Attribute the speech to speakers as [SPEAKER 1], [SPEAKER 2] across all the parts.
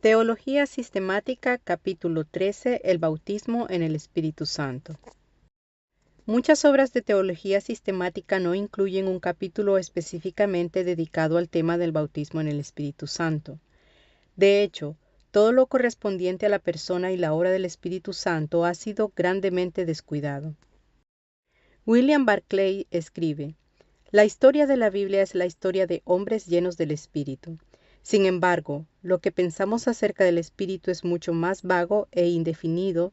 [SPEAKER 1] Teología Sistemática, capítulo 13, el bautismo en el Espíritu Santo. Muchas obras de teología sistemática no incluyen un capítulo específicamente dedicado al tema del bautismo en el Espíritu Santo. De hecho, todo lo correspondiente a la persona y la obra del Espíritu Santo ha sido grandemente descuidado. William Barclay escribe: "La historia de la Biblia es la historia de hombres llenos del Espíritu. Sin embargo, lo que pensamos acerca del Espíritu es mucho más vago e indefinido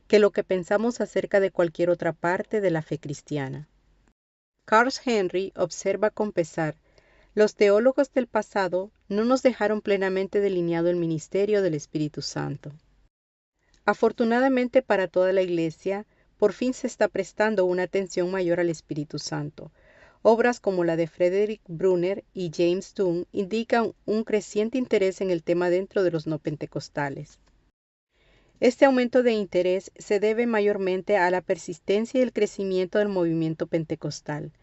[SPEAKER 1] que lo que pensamos acerca de cualquier otra parte de la fe cristiana". Carl Henry observa con pesar: "Los teólogos del pasado no nos dejaron plenamente delineado el ministerio del Espíritu Santo". Afortunadamente para toda la Iglesia, por fin se está prestando una atención mayor al Espíritu Santo. Obras como la de Frederick Brunner y James Dunn indican un creciente interés en el tema dentro de los no pentecostales. Este aumento de interés se debe mayormente a la persistencia y el crecimiento del movimiento pentecostal.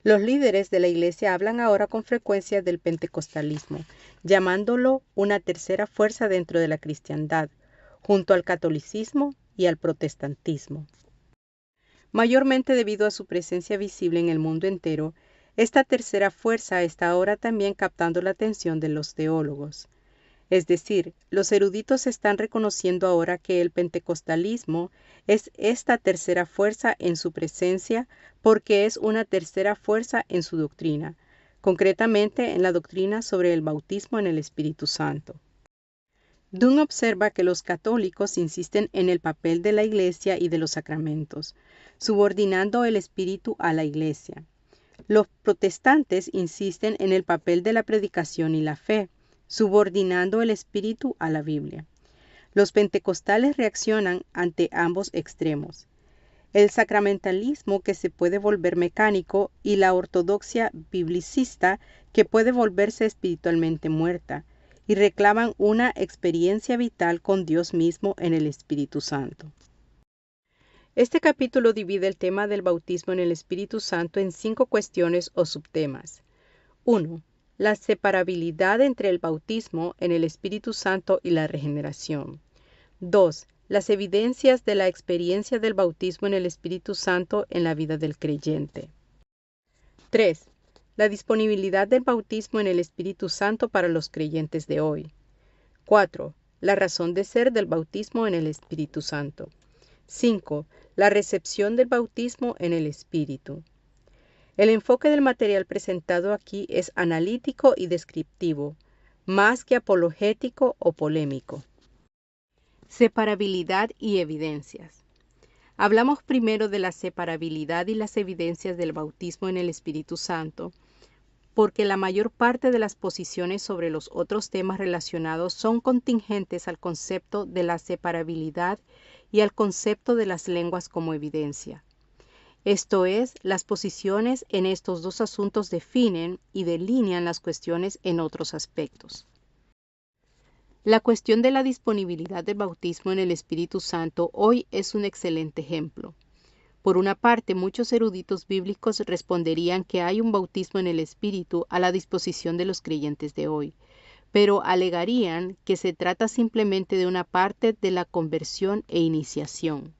[SPEAKER 1] Los líderes de la Iglesia hablan ahora con frecuencia del pentecostalismo, llamándolo una tercera fuerza dentro de la cristiandad, junto al catolicismo y al protestantismo. Mayormente debido a su presencia visible en el mundo entero, esta tercera fuerza está ahora también captando la atención de los teólogos. Es decir, los eruditos están reconociendo ahora que el pentecostalismo es esta tercera fuerza en su presencia porque es una tercera fuerza en su doctrina, concretamente en la doctrina sobre el bautismo en el Espíritu Santo. Dunn observa que los católicos insisten en el papel de la Iglesia y de los sacramentos, subordinando el Espíritu a la Iglesia. Los protestantes insisten en el papel de la predicación y la fe, subordinando el Espíritu a la Biblia. Los pentecostales reaccionan ante ambos extremos: el sacramentalismo, que se puede volver mecánico, y la ortodoxia biblicista, que puede volverse espiritualmente muerta, y reclaman una experiencia vital con Dios mismo en el Espíritu Santo. Este capítulo divide el tema del bautismo en el Espíritu Santo en 5 cuestiones o subtemas. 1. La separabilidad entre el bautismo en el Espíritu Santo y la regeneración. 2. Las evidencias de la experiencia del bautismo en el Espíritu Santo en la vida del creyente. 3. La disponibilidad del bautismo en el Espíritu Santo para los creyentes de hoy. 4. La razón de ser del bautismo en el Espíritu Santo. 5. La recepción del bautismo en el Espíritu. El enfoque del material presentado aquí es analítico y descriptivo, más que apologético o polémico. Separabilidad y evidencias. Hablamos primero de la separabilidad y las evidencias del bautismo en el Espíritu Santo, porque la mayor parte de las posiciones sobre los otros temas relacionados son contingentes al concepto de la separabilidad y al concepto de las lenguas como evidencia. Esto es, las posiciones en estos dos asuntos definen y delinean las cuestiones en otros aspectos. La cuestión de la disponibilidad del bautismo en el Espíritu Santo hoy es un excelente ejemplo. Por una parte, muchos eruditos bíblicos responderían que hay un bautismo en el Espíritu a la disposición de los creyentes de hoy, pero alegarían que se trata simplemente de una parte de la conversión e iniciación.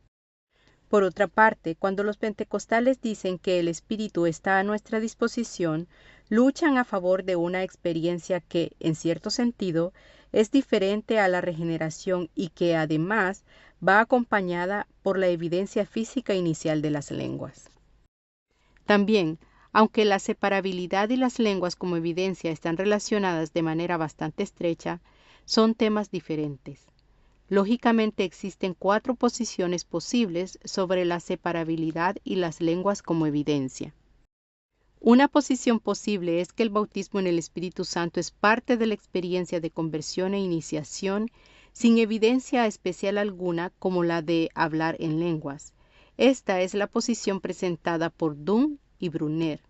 [SPEAKER 1] Por otra parte, cuando los pentecostales dicen que el Espíritu está a nuestra disposición, luchan a favor de una experiencia que, en cierto sentido, es diferente a la regeneración y que, además, va acompañada por la evidencia física inicial de las lenguas. También, aunque la separabilidad y las lenguas como evidencia están relacionadas de manera bastante estrecha, son temas diferentes. Lógicamente existen 4 posiciones posibles sobre la separabilidad y las lenguas como evidencia. Una posición posible es que el bautismo en el Espíritu Santo es parte de la experiencia de conversión e iniciación sin evidencia especial alguna como la de hablar en lenguas. Esta es la posición presentada por Dunn y Brunner.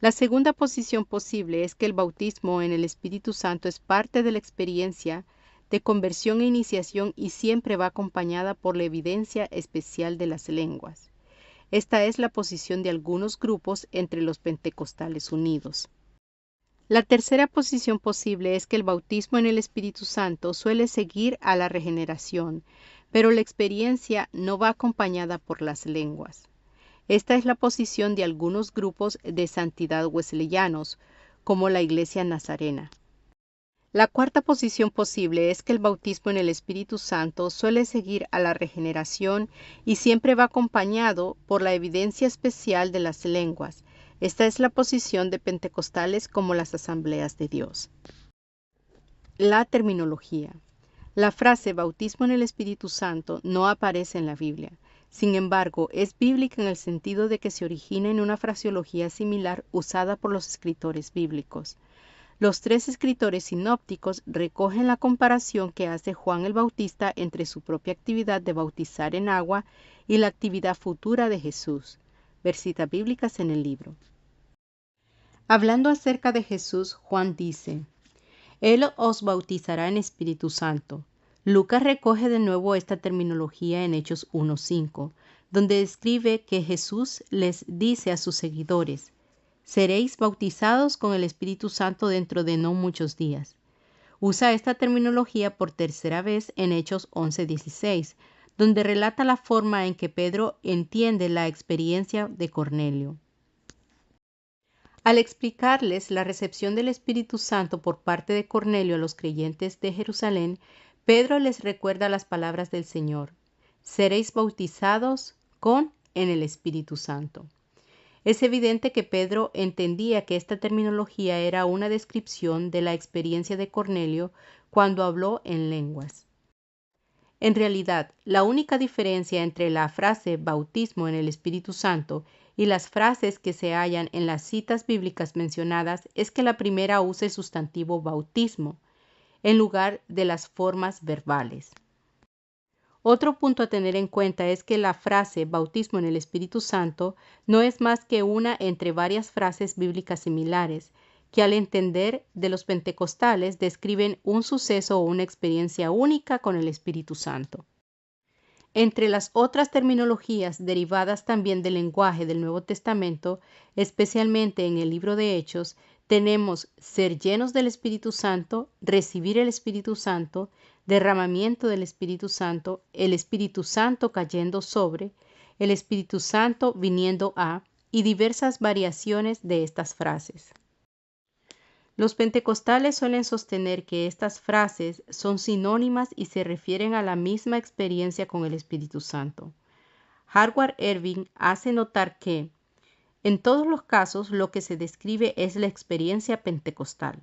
[SPEAKER 1] La segunda posición posible es que el bautismo en el Espíritu Santo es parte de la experiencia de conversión e iniciación y siempre va acompañada por la evidencia especial de las lenguas. Esta es la posición de algunos grupos entre los pentecostales unidos. La tercera posición posible es que el bautismo en el Espíritu Santo suele seguir a la regeneración, pero la experiencia no va acompañada por las lenguas. Esta es la posición de algunos grupos de santidad wesleyanos, como la Iglesia Nazarena. La cuarta posición posible es que el bautismo en el Espíritu Santo suele seguir a la regeneración y siempre va acompañado por la evidencia especial de las lenguas. Esta es la posición de pentecostales como las Asambleas de Dios. La terminología. La frase bautismo en el Espíritu Santo no aparece en la Biblia. Sin embargo, es bíblica en el sentido de que se origina en una fraseología similar usada por los escritores bíblicos. Los tres escritores sinópticos recogen la comparación que hace Juan el Bautista entre su propia actividad de bautizar en agua y la actividad futura de Jesús. Ver citas bíblicas en el libro. Hablando acerca de Jesús, Juan dice: Él os bautizará en Espíritu Santo. Lucas recoge de nuevo esta terminología en Hechos 1:5, donde describe que Jesús les dice a sus seguidores: seréis bautizados con el Espíritu Santo dentro de no muchos días. Usa esta terminología por tercera vez en Hechos 11:16, donde relata la forma en que Pedro entiende la experiencia de Cornelio. Al explicarles la recepción del Espíritu Santo por parte de Cornelio a los creyentes de Jerusalén, Pedro les recuerda las palabras del Señor: seréis bautizados en el Espíritu Santo. Es evidente que Pedro entendía que esta terminología era una descripción de la experiencia de Cornelio cuando habló en lenguas. En realidad, la única diferencia entre la frase bautismo en el Espíritu Santo y las frases que se hallan en las citas bíblicas mencionadas es que la primera usa el sustantivo bautismo en lugar de las formas verbales. Otro punto a tener en cuenta es que la frase bautismo en el Espíritu Santo no es más que una entre varias frases bíblicas similares, que al entender de los pentecostales describen un suceso o una experiencia única con el Espíritu Santo. Entre las otras terminologías derivadas también del lenguaje del Nuevo Testamento, especialmente en el libro de Hechos, tenemos ser llenos del Espíritu Santo, recibir el Espíritu Santo, derramamiento del Espíritu Santo, el Espíritu Santo cayendo sobre, el Espíritu Santo viniendo a, y diversas variaciones de estas frases. Los pentecostales suelen sostener que estas frases son sinónimas y se refieren a la misma experiencia con el Espíritu Santo. Howard Irving hace notar que, en todos los casos, lo que se describe es la experiencia pentecostal.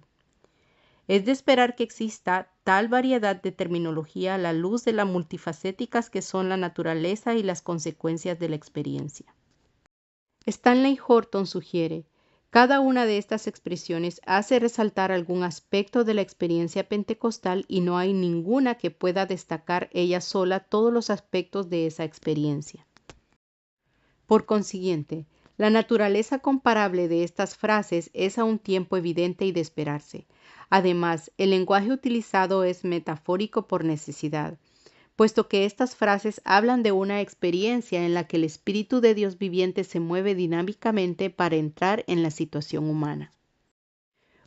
[SPEAKER 1] Es de esperar que exista tal variedad de terminología a la luz de las multifacéticas que son la naturaleza y las consecuencias de la experiencia. Stanley Horton sugiere: cada una de estas expresiones hace resaltar algún aspecto de la experiencia pentecostal y no hay ninguna que pueda destacar ella sola todos los aspectos de esa experiencia. Por consiguiente, la naturaleza comparable de estas frases es a un tiempo evidente y de esperarse. Además, el lenguaje utilizado es metafórico por necesidad, puesto que estas frases hablan de una experiencia en la que el Espíritu de Dios viviente se mueve dinámicamente para entrar en la situación humana.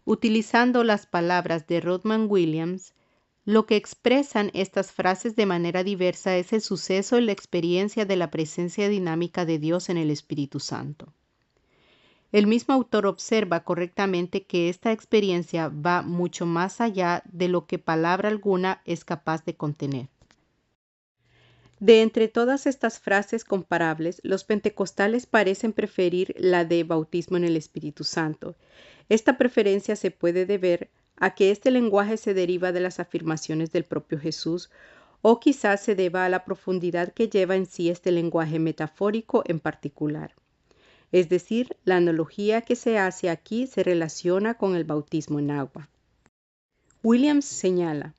[SPEAKER 1] Utilizando las palabras de Rodman Williams, lo que expresan estas frases de manera diversa es el suceso y la experiencia de la presencia dinámica de Dios en el Espíritu Santo. El mismo autor observa correctamente que esta experiencia va mucho más allá de lo que palabra alguna es capaz de contener. De entre todas estas frases comparables, los pentecostales parecen preferir la de bautismo en el Espíritu Santo. Esta preferencia se puede deber a que este lenguaje se deriva de las afirmaciones del propio Jesús, o quizás se deba a la profundidad que lleva en sí este lenguaje metafórico en particular. Es decir, la analogía que se hace aquí se relaciona con el bautismo en agua. Williams señala: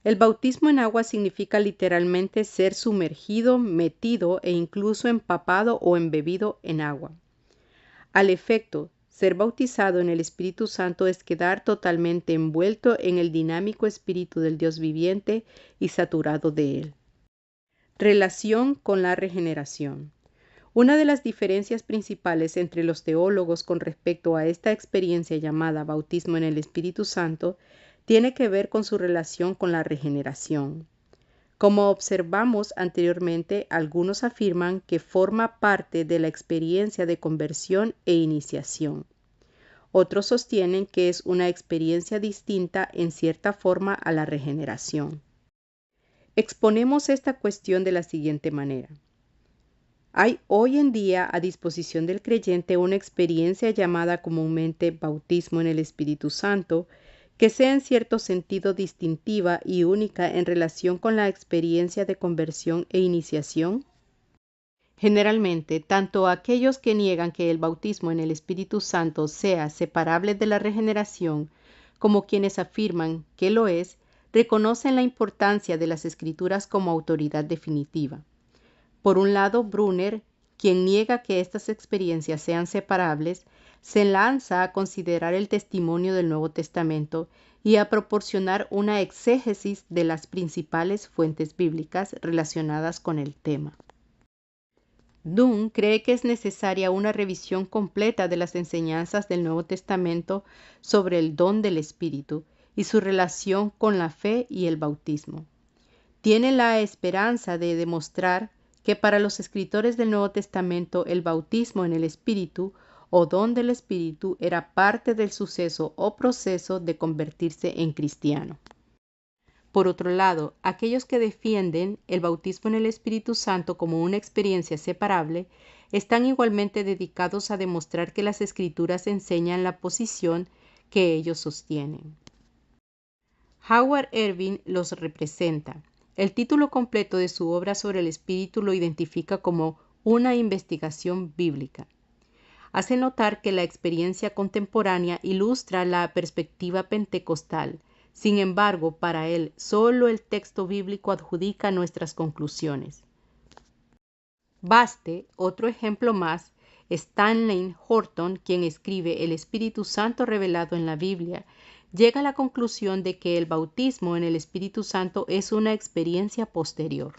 [SPEAKER 1] el bautismo en agua significa literalmente ser sumergido, metido e incluso empapado o embebido en agua. Al efecto, ser bautizado en el Espíritu Santo es quedar totalmente envuelto en el dinámico Espíritu del Dios viviente y saturado de él. Relación con la regeneración. Una de las diferencias principales entre los teólogos con respecto a esta experiencia llamada bautismo en el Espíritu Santo tiene que ver con su relación con la regeneración. Como observamos anteriormente, algunos afirman que forma parte de la experiencia de conversión e iniciación. Otros sostienen que es una experiencia distinta en cierta forma a la regeneración. Exponemos esta cuestión de la siguiente manera. Hay hoy en día a disposición del creyente una experiencia llamada comúnmente bautismo en el Espíritu Santo, que sea en cierto sentido distintiva y única en relación con la experiencia de conversión e iniciación. Generalmente, tanto aquellos que niegan que el bautismo en el Espíritu Santo sea separable de la regeneración, como quienes afirman que lo es, reconocen la importancia de las Escrituras como autoridad definitiva. Por un lado, Brunner, quien niega que estas experiencias sean separables, se lanza a considerar el testimonio del Nuevo Testamento y a proporcionar una exégesis de las principales fuentes bíblicas relacionadas con el tema. Dunn cree que es necesaria una revisión completa de las enseñanzas del Nuevo Testamento sobre el don del Espíritu y su relación con la fe y el bautismo. Tiene la esperanza de demostrar que para los escritores del Nuevo Testamento el bautismo en el Espíritu o don del Espíritu era parte del suceso o proceso de convertirse en cristiano. Por otro lado, aquellos que defienden el bautismo en el Espíritu Santo como una experiencia separable están igualmente dedicados a demostrar que las Escrituras enseñan la posición que ellos sostienen. Howard Irving los representa. El título completo de su obra sobre el Espíritu lo identifica como una investigación bíblica. Hace notar que la experiencia contemporánea ilustra la perspectiva pentecostal. Sin embargo, para él, solo el texto bíblico adjudica nuestras conclusiones. Baste, otro ejemplo más, Stanley Horton, quien escribe El Espíritu Santo revelado en la Biblia, llega a la conclusión de que el bautismo en el Espíritu Santo es una experiencia posterior.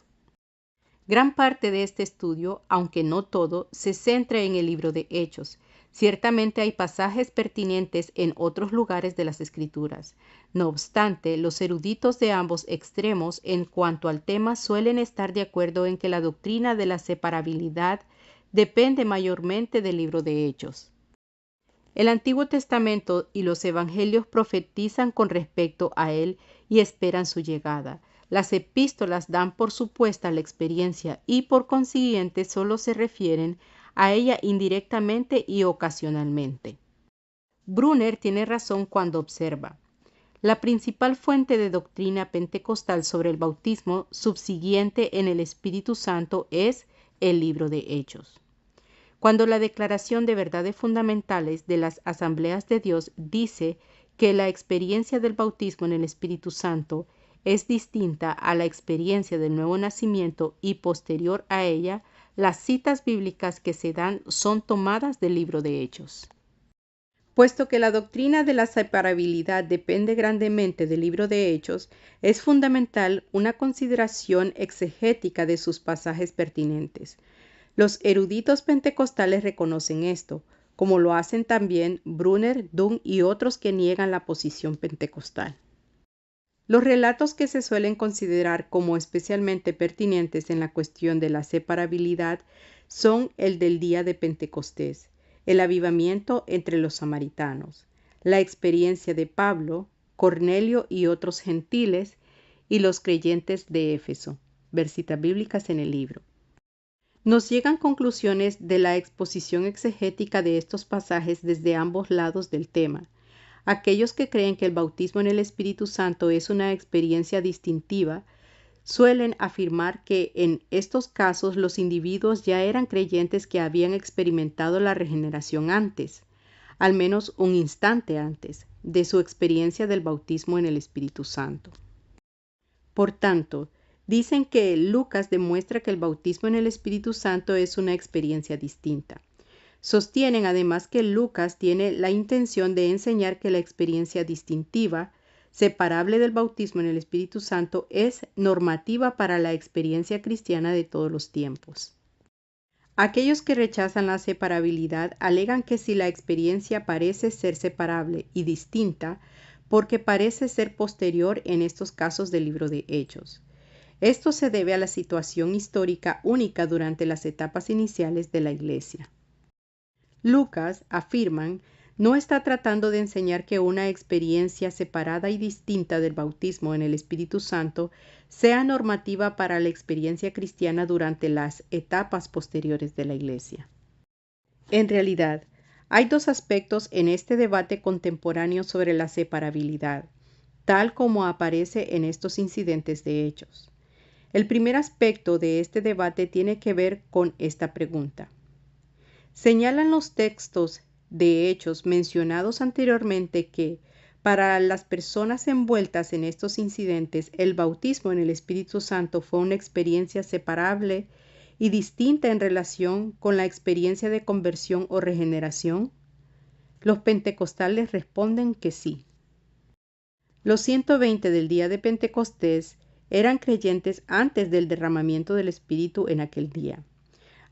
[SPEAKER 1] Gran parte de este estudio, aunque no todo, se centra en el libro de Hechos. Ciertamente hay pasajes pertinentes en otros lugares de las Escrituras. No obstante, los eruditos de ambos extremos en cuanto al tema suelen estar de acuerdo en que la doctrina de la separabilidad depende mayormente del libro de Hechos. El Antiguo Testamento y los Evangelios profetizan con respecto a él y esperan su llegada. Las epístolas dan por supuesta la experiencia y por consiguiente solo se refieren a ella indirectamente y ocasionalmente. Brunner tiene razón cuando observa: la principal fuente de doctrina pentecostal sobre el bautismo subsiguiente en el Espíritu Santo es el libro de Hechos. Cuando la Declaración de Verdades Fundamentales de las Asambleas de Dios dice que la experiencia del bautismo en el Espíritu Santo es distinta a la experiencia del nuevo nacimiento y posterior a ella, las citas bíblicas que se dan son tomadas del libro de Hechos. Puesto que la doctrina de la separabilidad depende grandemente del libro de Hechos, es fundamental una consideración exegética de sus pasajes pertinentes. Los eruditos pentecostales reconocen esto, como lo hacen también Brunner, Dunn y otros que niegan la posición pentecostal. Los relatos que se suelen considerar como especialmente pertinentes en la cuestión de la separabilidad son el del día de Pentecostés, el avivamiento entre los samaritanos, la experiencia de Pablo, Cornelio y otros gentiles, y los creyentes de Éfeso. Ver citas bíblicas en el libro. Nos llegan conclusiones de la exposición exegética de estos pasajes desde ambos lados del tema. Aquellos que creen que el bautismo en el Espíritu Santo es una experiencia distintiva suelen afirmar que en estos casos los individuos ya eran creyentes que habían experimentado la regeneración antes, al menos un instante antes, de su experiencia del bautismo en el Espíritu Santo. Por tanto, dicen que Lucas demuestra que el bautismo en el Espíritu Santo es una experiencia distinta. Sostienen además que Lucas tiene la intención de enseñar que la experiencia distintiva, separable del bautismo en el Espíritu Santo, es normativa para la experiencia cristiana de todos los tiempos. Aquellos que rechazan la separabilidad alegan que si la experiencia parece ser separable y distinta, porque parece ser posterior en estos casos del libro de Hechos. Esto se debe a la situación histórica única durante las etapas iniciales de la Iglesia. Lucas, afirman, no está tratando de enseñar que una experiencia separada y distinta del bautismo en el Espíritu Santo sea normativa para la experiencia cristiana durante las etapas posteriores de la Iglesia. En realidad, hay dos aspectos en este debate contemporáneo sobre la separabilidad, tal como aparece en estos incidentes de Hechos. El primer aspecto de este debate tiene que ver con esta pregunta. Señalan los textos de Hechos mencionados anteriormente que, para las personas envueltas en estos incidentes, el bautismo en el Espíritu Santo fue una experiencia separable y distinta en relación con la experiencia de conversión o regeneración. Los pentecostales responden que sí. Los 120 del día de Pentecostés eran creyentes antes del derramamiento del Espíritu en aquel día.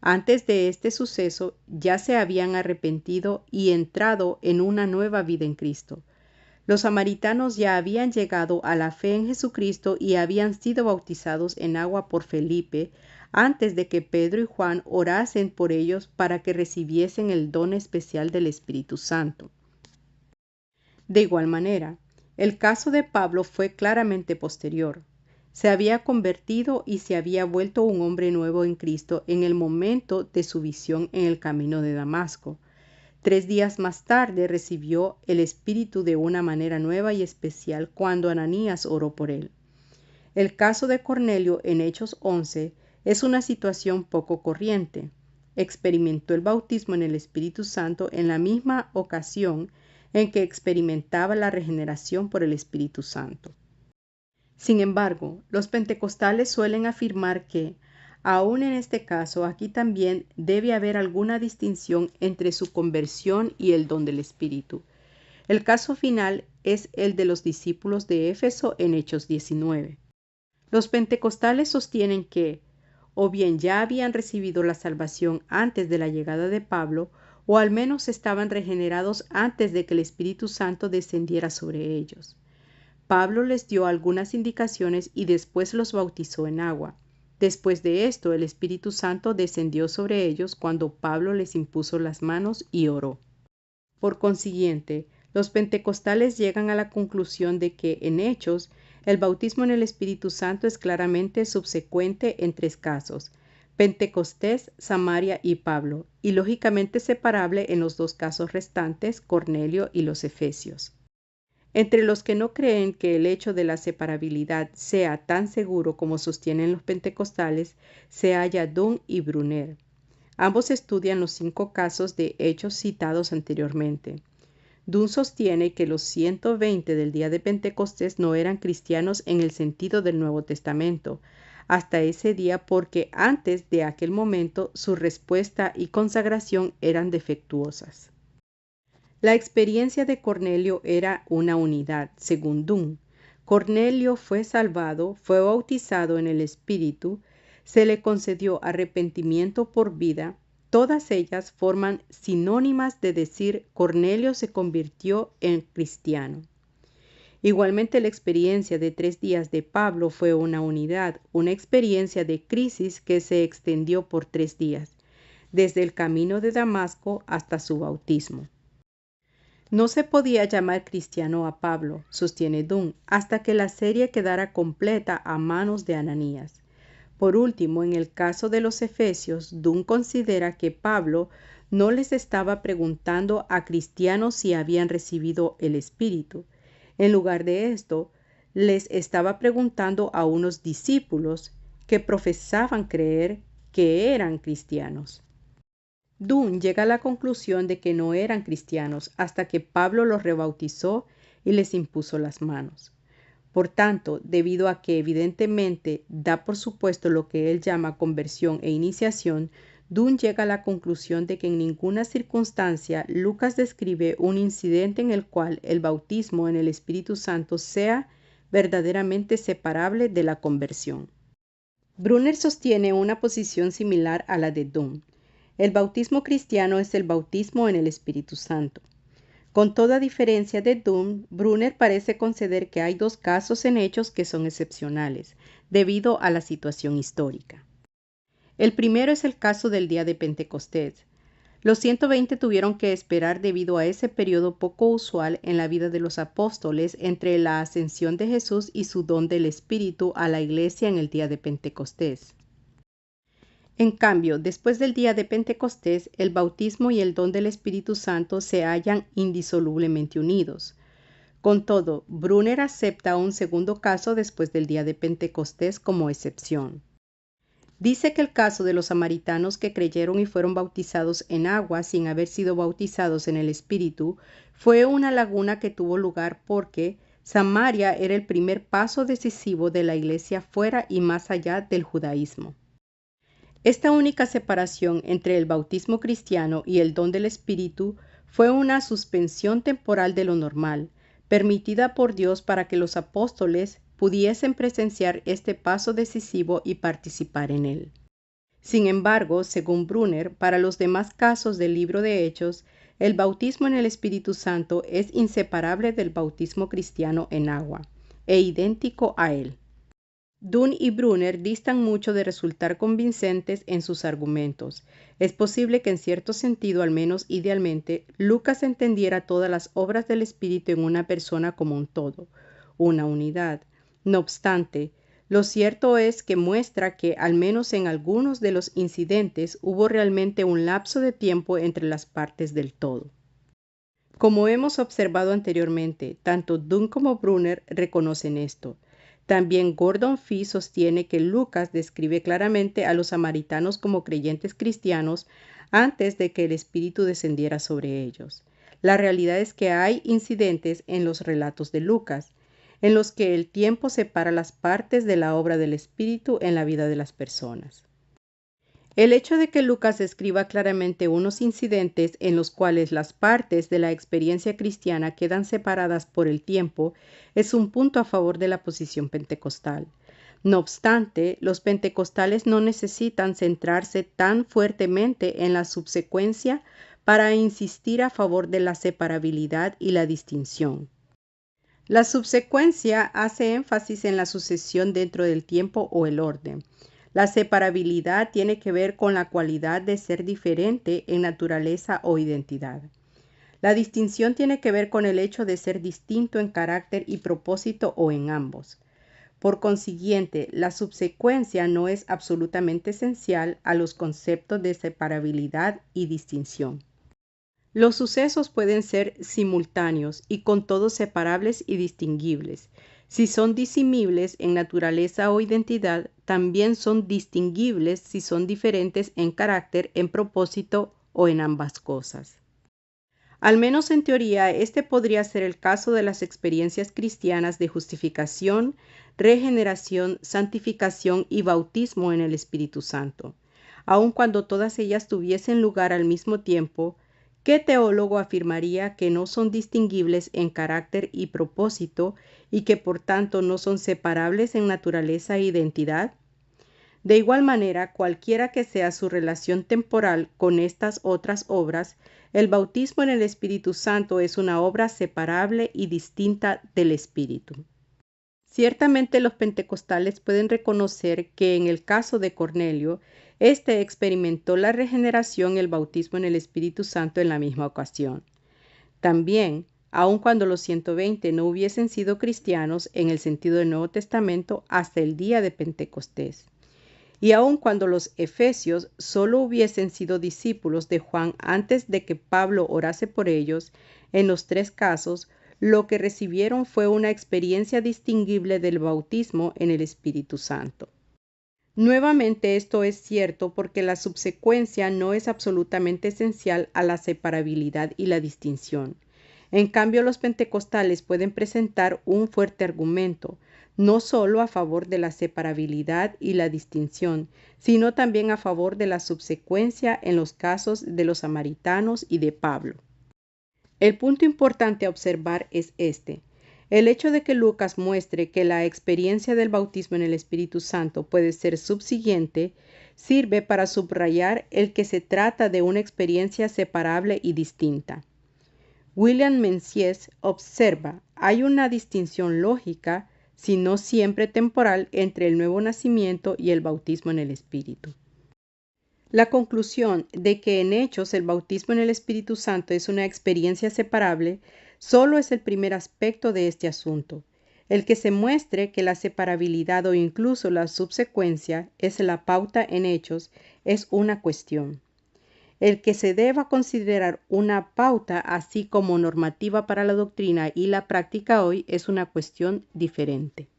[SPEAKER 1] Antes de este suceso ya se habían arrepentido y entrado en una nueva vida en Cristo. Los samaritanos ya habían llegado a la fe en Jesucristo y habían sido bautizados en agua por Felipe antes de que Pedro y Juan orasen por ellos para que recibiesen el don especial del Espíritu Santo. De igual manera, el caso de Pablo fue claramente posterior. Se había convertido y se había vuelto un hombre nuevo en Cristo en el momento de su visión en el camino de Damasco. 3 días más tarde recibió el Espíritu de una manera nueva y especial cuando Ananías oró por él. El caso de Cornelio en Hechos 11 es una situación poco corriente. Experimentó el bautismo en el Espíritu Santo en la misma ocasión en que experimentaba la regeneración por el Espíritu Santo. Sin embargo, los pentecostales suelen afirmar que, aún en este caso, aquí también debe haber alguna distinción entre su conversión y el don del Espíritu. El caso final es el de los discípulos de Éfeso en Hechos 19. Los pentecostales sostienen que, o bien ya habían recibido la salvación antes de la llegada de Pablo, o al menos estaban regenerados antes de que el Espíritu Santo descendiera sobre ellos. Pablo les dio algunas indicaciones y después los bautizó en agua. Después de esto, el Espíritu Santo descendió sobre ellos cuando Pablo les impuso las manos y oró. Por consiguiente, los pentecostales llegan a la conclusión de que en Hechos, el bautismo en el Espíritu Santo es claramente subsecuente en 3 casos: Pentecostés, Samaria y Pablo, y lógicamente separable en los 2 casos restantes, Cornelio y los Efesios. Entre los que no creen que el hecho de la separabilidad sea tan seguro como sostienen los pentecostales, se halla Dunn y Brunner. Ambos estudian los 5 casos de hechos citados anteriormente. Dunn sostiene que los 120 del día de Pentecostés no eran cristianos en el sentido del Nuevo Testamento, hasta ese día porque antes de aquel momento su respuesta y consagración eran defectuosas. La experiencia de Cornelio era una unidad, según Dunn. Cornelio fue salvado, fue bautizado en el Espíritu, se le concedió arrepentimiento por vida. Todas ellas forman sinónimas de decir Cornelio se convirtió en cristiano. Igualmente la experiencia de 3 días de Pablo fue una unidad, una experiencia de crisis que se extendió por 3 días, desde el camino de Damasco hasta su bautismo. No se podía llamar cristiano a Pablo, sostiene Dunn, hasta que la serie quedara completa a manos de Ananías. Por último, en el caso de los Efesios, Dunn considera que Pablo no les estaba preguntando a cristianos si habían recibido el Espíritu. En lugar de esto, les estaba preguntando a unos discípulos que profesaban creer que eran cristianos. Dunn llega a la conclusión de que no eran cristianos hasta que Pablo los rebautizó y les impuso las manos. Por tanto, debido a que evidentemente da por supuesto lo que él llama conversión e iniciación, Dunn llega a la conclusión de que en ninguna circunstancia Lucas describe un incidente en el cual el bautismo en el Espíritu Santo sea verdaderamente separable de la conversión. Brunner sostiene una posición similar a la de Dunn. El bautismo cristiano es el bautismo en el Espíritu Santo. Con toda diferencia de Dunn, Brunner parece conceder que hay dos casos en Hechos que son excepcionales, debido a la situación histórica. El primero es el caso del día de Pentecostés. Los 120 tuvieron que esperar debido a ese periodo poco usual en la vida de los apóstoles entre la ascensión de Jesús y su don del Espíritu a la iglesia en el día de Pentecostés. En cambio, después del día de Pentecostés, el bautismo y el don del Espíritu Santo se hallan indisolublemente unidos. Con todo, Brunner acepta un segundo caso después del día de Pentecostés como excepción. Dice que el caso de los samaritanos que creyeron y fueron bautizados en agua sin haber sido bautizados en el Espíritu fue una laguna que tuvo lugar porque Samaria era el primer paso decisivo de la iglesia fuera y más allá del judaísmo. Esta única separación entre el bautismo cristiano y el don del Espíritu fue una suspensión temporal de lo normal, permitida por Dios para que los apóstoles pudiesen presenciar este paso decisivo y participar en él. Sin embargo, según Brunner, para los demás casos del libro de Hechos, el bautismo en el Espíritu Santo es inseparable del bautismo cristiano en agua, e idéntico a él. Dunn y Brunner distan mucho de resultar convincentes en sus argumentos. Es posible que en cierto sentido, al menos idealmente, Lucas entendiera todas las obras del Espíritu en una persona como un todo, una unidad. No obstante, lo cierto es que muestra que, al menos en algunos de los incidentes, hubo realmente un lapso de tiempo entre las partes del todo. Como hemos observado anteriormente, tanto Dunn como Brunner reconocen esto. También Gordon Fee sostiene que Lucas describe claramente a los samaritanos como creyentes cristianos antes de que el Espíritu descendiera sobre ellos. La realidad es que hay incidentes en los relatos de Lucas, en los que el tiempo separa las partes de la obra del Espíritu en la vida de las personas. El hecho de que Lucas escriba claramente unos incidentes en los cuales las partes de la experiencia cristiana quedan separadas por el tiempo es un punto a favor de la posición pentecostal. No obstante, los pentecostales no necesitan centrarse tan fuertemente en la subsecuencia para insistir a favor de la separabilidad y la distinción. La subsecuencia hace énfasis en la sucesión dentro del tiempo o el orden. La separabilidad tiene que ver con la cualidad de ser diferente en naturaleza o identidad. La distinción tiene que ver con el hecho de ser distinto en carácter y propósito o en ambos. Por consiguiente, la subsecuencia no es absolutamente esencial a los conceptos de separabilidad y distinción. Los sucesos pueden ser simultáneos y con todo separables y distinguibles. Si son disimibles en naturaleza o identidad, también son distinguibles si son diferentes en carácter, en propósito o en ambas cosas. Al menos en teoría, este podría ser el caso de las experiencias cristianas de justificación, regeneración, santificación y bautismo en el Espíritu Santo. Aun cuando todas ellas tuviesen lugar al mismo tiempo, ¿qué teólogo afirmaría que no son distinguibles en carácter y propósito y que por tanto no son separables en naturaleza e identidad? De igual manera, cualquiera que sea su relación temporal con estas otras obras, el bautismo en el Espíritu Santo es una obra separable y distinta del Espíritu. Ciertamente los pentecostales pueden reconocer que en el caso de Cornelio, éste experimentó la regeneración y el bautismo en el Espíritu Santo en la misma ocasión. También, aun cuando los 120 no hubiesen sido cristianos en el sentido del Nuevo Testamento hasta el día de Pentecostés. Y aun cuando los efesios solo hubiesen sido discípulos de Juan antes de que Pablo orase por ellos, en los tres casos, lo que recibieron fue una experiencia distinguible del bautismo en el Espíritu Santo. Nuevamente esto es cierto porque la subsecuencia no es absolutamente esencial a la separabilidad y la distinción. En cambio, los pentecostales pueden presentar un fuerte argumento, no solo a favor de la separabilidad y la distinción, sino también a favor de la subsecuencia en los casos de los samaritanos y de Pablo. El punto importante a observar es este. El hecho de que Lucas muestre que la experiencia del bautismo en el Espíritu Santo puede ser subsiguiente sirve para subrayar el que se trata de una experiencia separable y distinta. William Menzies observa, hay una distinción lógica, si no siempre temporal, entre el nuevo nacimiento y el bautismo en el Espíritu. La conclusión de que en Hechos el bautismo en el Espíritu Santo es una experiencia separable solo es el primer aspecto de este asunto. El que se muestre que la separabilidad o incluso la subsecuencia es la pauta en Hechos es una cuestión. El que se deba considerar una pauta así como normativa para la doctrina y la práctica hoy es una cuestión diferente.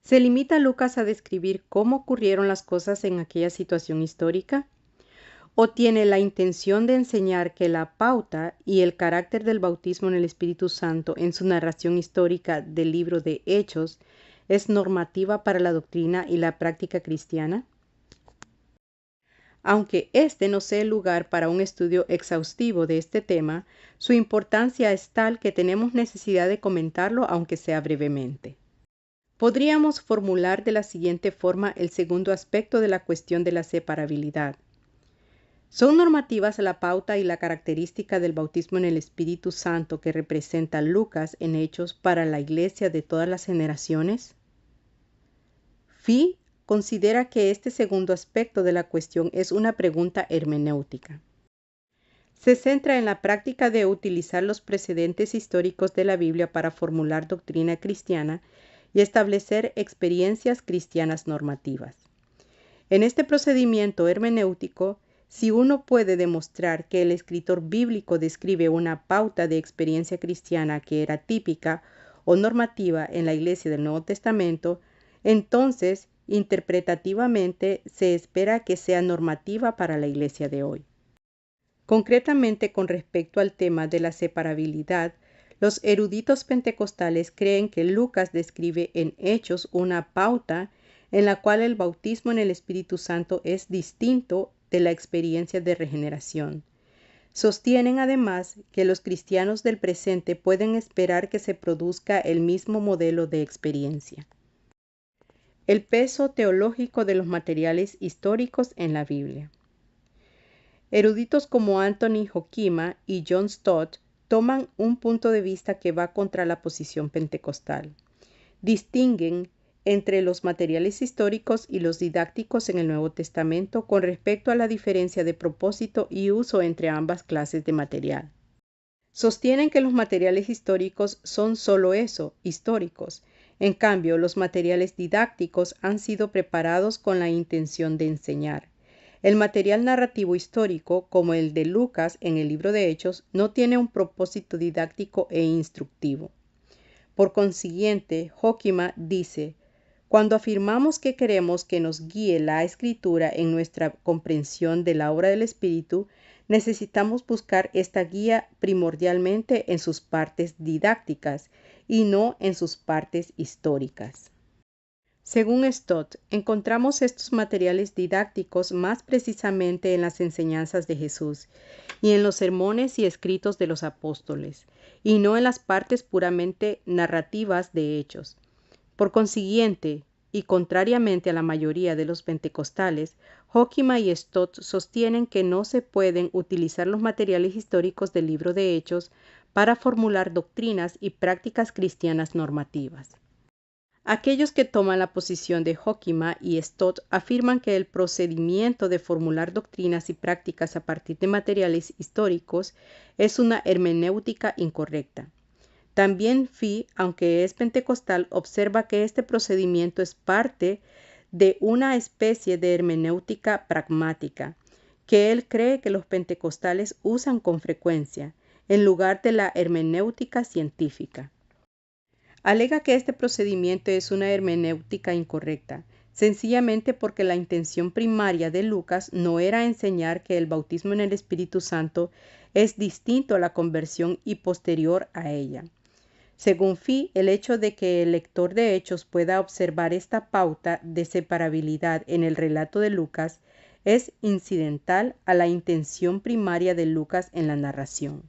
[SPEAKER 1] ¿Se limita Lucas a describir cómo ocurrieron las cosas en aquella situación histórica? ¿O tiene la intención de enseñar que la pauta y el carácter del bautismo en el Espíritu Santo en su narración histórica del libro de Hechos es normativa para la doctrina y la práctica cristiana? Aunque este no sea el lugar para un estudio exhaustivo de este tema, su importancia es tal que tenemos necesidad de comentarlo aunque sea brevemente. Podríamos formular de la siguiente forma el segundo aspecto de la cuestión de la separabilidad. ¿Son normativas la pauta y la característica del bautismo en el Espíritu Santo que representa Lucas en Hechos para la Iglesia de todas las generaciones? Fee considera que este segundo aspecto de la cuestión es una pregunta hermenéutica. Se centra en la práctica de utilizar los precedentes históricos de la Biblia para formular doctrina cristiana y establecer experiencias cristianas normativas. En este procedimiento hermenéutico, si uno puede demostrar que el escritor bíblico describe una pauta de experiencia cristiana que era típica o normativa en la Iglesia del Nuevo Testamento, entonces, interpretativamente, se espera que sea normativa para la Iglesia de hoy. Concretamente, con respecto al tema de la separabilidad, los eruditos pentecostales creen que Lucas describe en Hechos una pauta en la cual el bautismo en el Espíritu Santo es distinto de la experiencia de regeneración. Sostienen además que los cristianos del presente pueden esperar que se produzca el mismo modelo de experiencia. El peso teológico de los materiales históricos en la Biblia. Eruditos como Anthony Hoekema y John Stott toman un punto de vista que va contra la posición pentecostal. Distinguen entre los materiales históricos y los didácticos en el Nuevo Testamento con respecto a la diferencia de propósito y uso entre ambas clases de material. Sostienen que los materiales históricos son solo eso, históricos. En cambio, los materiales didácticos han sido preparados con la intención de enseñar. El material narrativo histórico, como el de Lucas en el libro de Hechos, no tiene un propósito didáctico e instructivo. Por consiguiente, Hoekema dice, cuando afirmamos que queremos que nos guíe la Escritura en nuestra comprensión de la obra del Espíritu, necesitamos buscar esta guía primordialmente en sus partes didácticas y no en sus partes históricas. Según Stott, encontramos estos materiales didácticos más precisamente en las enseñanzas de Jesús y en los sermones y escritos de los apóstoles, y no en las partes puramente narrativas de Hechos. Por consiguiente, y contrariamente a la mayoría de los pentecostales, Hoekema y Stott sostienen que no se pueden utilizar los materiales históricos del libro de Hechos para formular doctrinas y prácticas cristianas normativas. Aquellos que toman la posición de Hoekema y Stott afirman que el procedimiento de formular doctrinas y prácticas a partir de materiales históricos es una hermenéutica incorrecta. También Fee, aunque es pentecostal, observa que este procedimiento es parte de una especie de hermenéutica pragmática, que él cree que los pentecostales usan con frecuencia, en lugar de la hermenéutica científica. Alega que este procedimiento es una hermenéutica incorrecta, sencillamente porque la intención primaria de Lucas no era enseñar que el bautismo en el Espíritu Santo es distinto a la conversión y posterior a ella. Según Fee, el hecho de que el lector de Hechos pueda observar esta pauta de separabilidad en el relato de Lucas es incidental a la intención primaria de Lucas en la narración.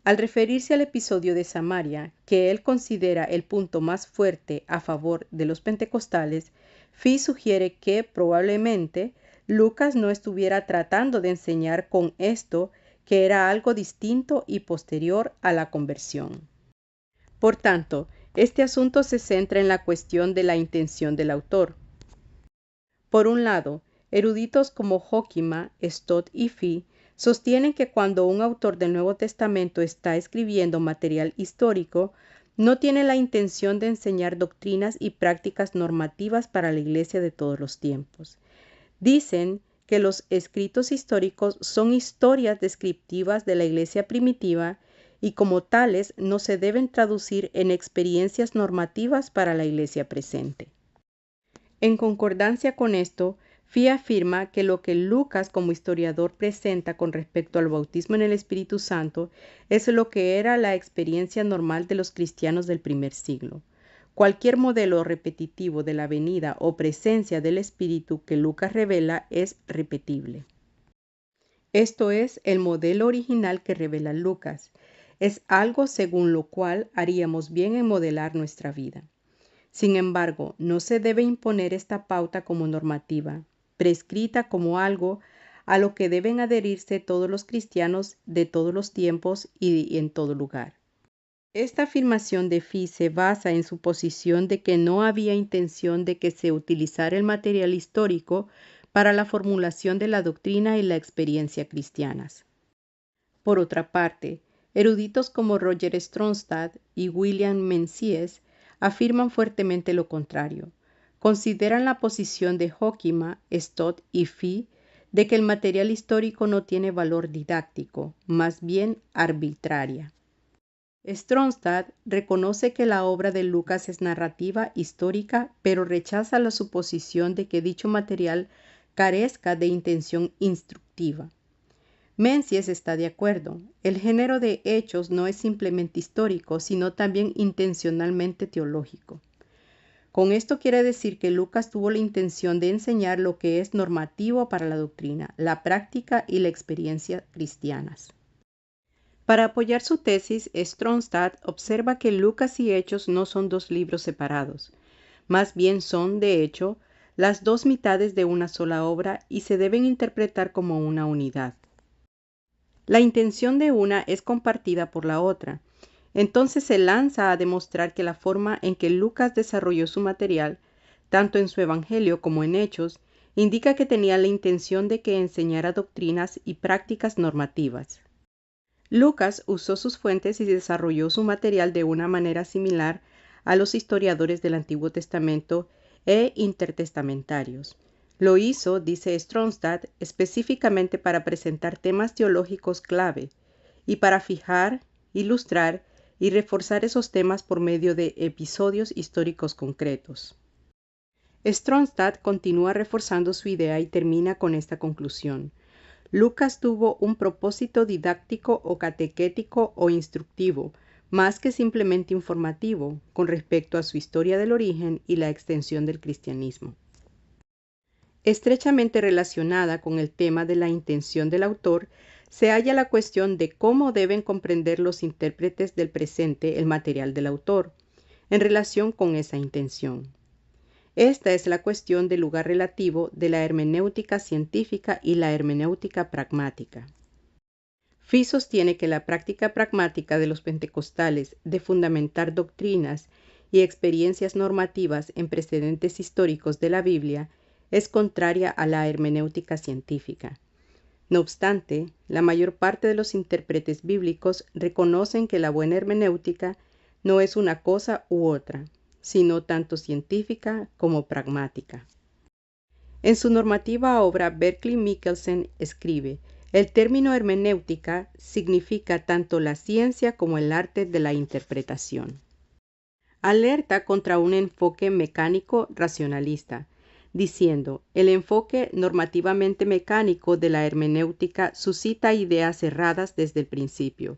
[SPEAKER 1] Al referirse al episodio de Samaria, que él considera el punto más fuerte a favor de los pentecostales, Fee sugiere que probablemente Lucas no estuviera tratando de enseñar con esto que era algo distinto y posterior a la conversión. Por tanto, este asunto se centra en la cuestión de la intención del autor. Por un lado, eruditos como Hoekema, Stott y Fee sostienen que cuando un autor del Nuevo Testamento está escribiendo material histórico, no tiene la intención de enseñar doctrinas y prácticas normativas para la Iglesia de todos los tiempos. Dicen que los escritos históricos son historias descriptivas de la Iglesia primitiva y como tales no se deben traducir en experiencias normativas para la Iglesia presente. En concordancia con esto, Fee afirma que lo que Lucas como historiador presenta con respecto al bautismo en el Espíritu Santo es lo que era la experiencia normal de los cristianos del primer siglo. Cualquier modelo repetitivo de la venida o presencia del Espíritu que Lucas revela es repetible. Esto es el modelo original que revela Lucas. Es algo según lo cual haríamos bien en modelar nuestra vida. Sin embargo, no se debe imponer esta pauta como normativa, prescrita como algo a lo que deben adherirse todos los cristianos de todos los tiempos y en todo lugar. Esta afirmación de Fee se basa en su posición de que no había intención de que se utilizara el material histórico para la formulación de la doctrina y la experiencia cristianas. Por otra parte, eruditos como Roger Stronstad y William Menzies afirman fuertemente lo contrario. Consideran la posición de Hoekema, Stott y Fee de que el material histórico no tiene valor didáctico, más bien arbitraria. Stronstad reconoce que la obra de Lucas es narrativa histórica, pero rechaza la suposición de que dicho material carezca de intención instructiva. Menzies está de acuerdo. El género de hechos no es simplemente histórico, sino también intencionalmente teológico. Con esto quiere decir que Lucas tuvo la intención de enseñar lo que es normativo para la doctrina, la práctica y la experiencia cristianas. Para apoyar su tesis, Stronstad observa que Lucas y Hechos no son dos libros separados. Más bien son, de hecho, las dos mitades de una sola obra y se deben interpretar como una unidad. La intención de una es compartida por la otra. Entonces se lanza a demostrar que la forma en que Lucas desarrolló su material, tanto en su Evangelio como en Hechos, indica que tenía la intención de que enseñara doctrinas y prácticas normativas. Lucas usó sus fuentes y desarrolló su material de una manera similar a los historiadores del Antiguo Testamento e intertestamentarios. Lo hizo, dice Stronstad, específicamente para presentar temas teológicos clave y para fijar, ilustrar y reforzar esos temas por medio de episodios históricos concretos. Stronstad continúa reforzando su idea y termina con esta conclusión. Lucas tuvo un propósito didáctico o catequético o instructivo, más que simplemente informativo, con respecto a su historia del origen y la extensión del cristianismo. Estrechamente relacionada con el tema de la intención del autor, se halla la cuestión de cómo deben comprender los intérpretes del presente el material del autor, en relación con esa intención. Esta es la cuestión del lugar relativo de la hermenéutica científica y la hermenéutica pragmática. Fee sostiene que la práctica pragmática de los pentecostales de fundamentar doctrinas y experiencias normativas en precedentes históricos de la Biblia es contraria a la hermenéutica científica. No obstante, la mayor parte de los intérpretes bíblicos reconocen que la buena hermenéutica no es una cosa u otra, sino tanto científica como pragmática. En su normativa obra, Berkeley Mikkelsen escribe: el término hermenéutica significa tanto la ciencia como el arte de la interpretación. Alerta contra un enfoque mecánico racionalista, diciendo: el enfoque normativamente mecánico de la hermenéutica suscita ideas erradas desde el principio.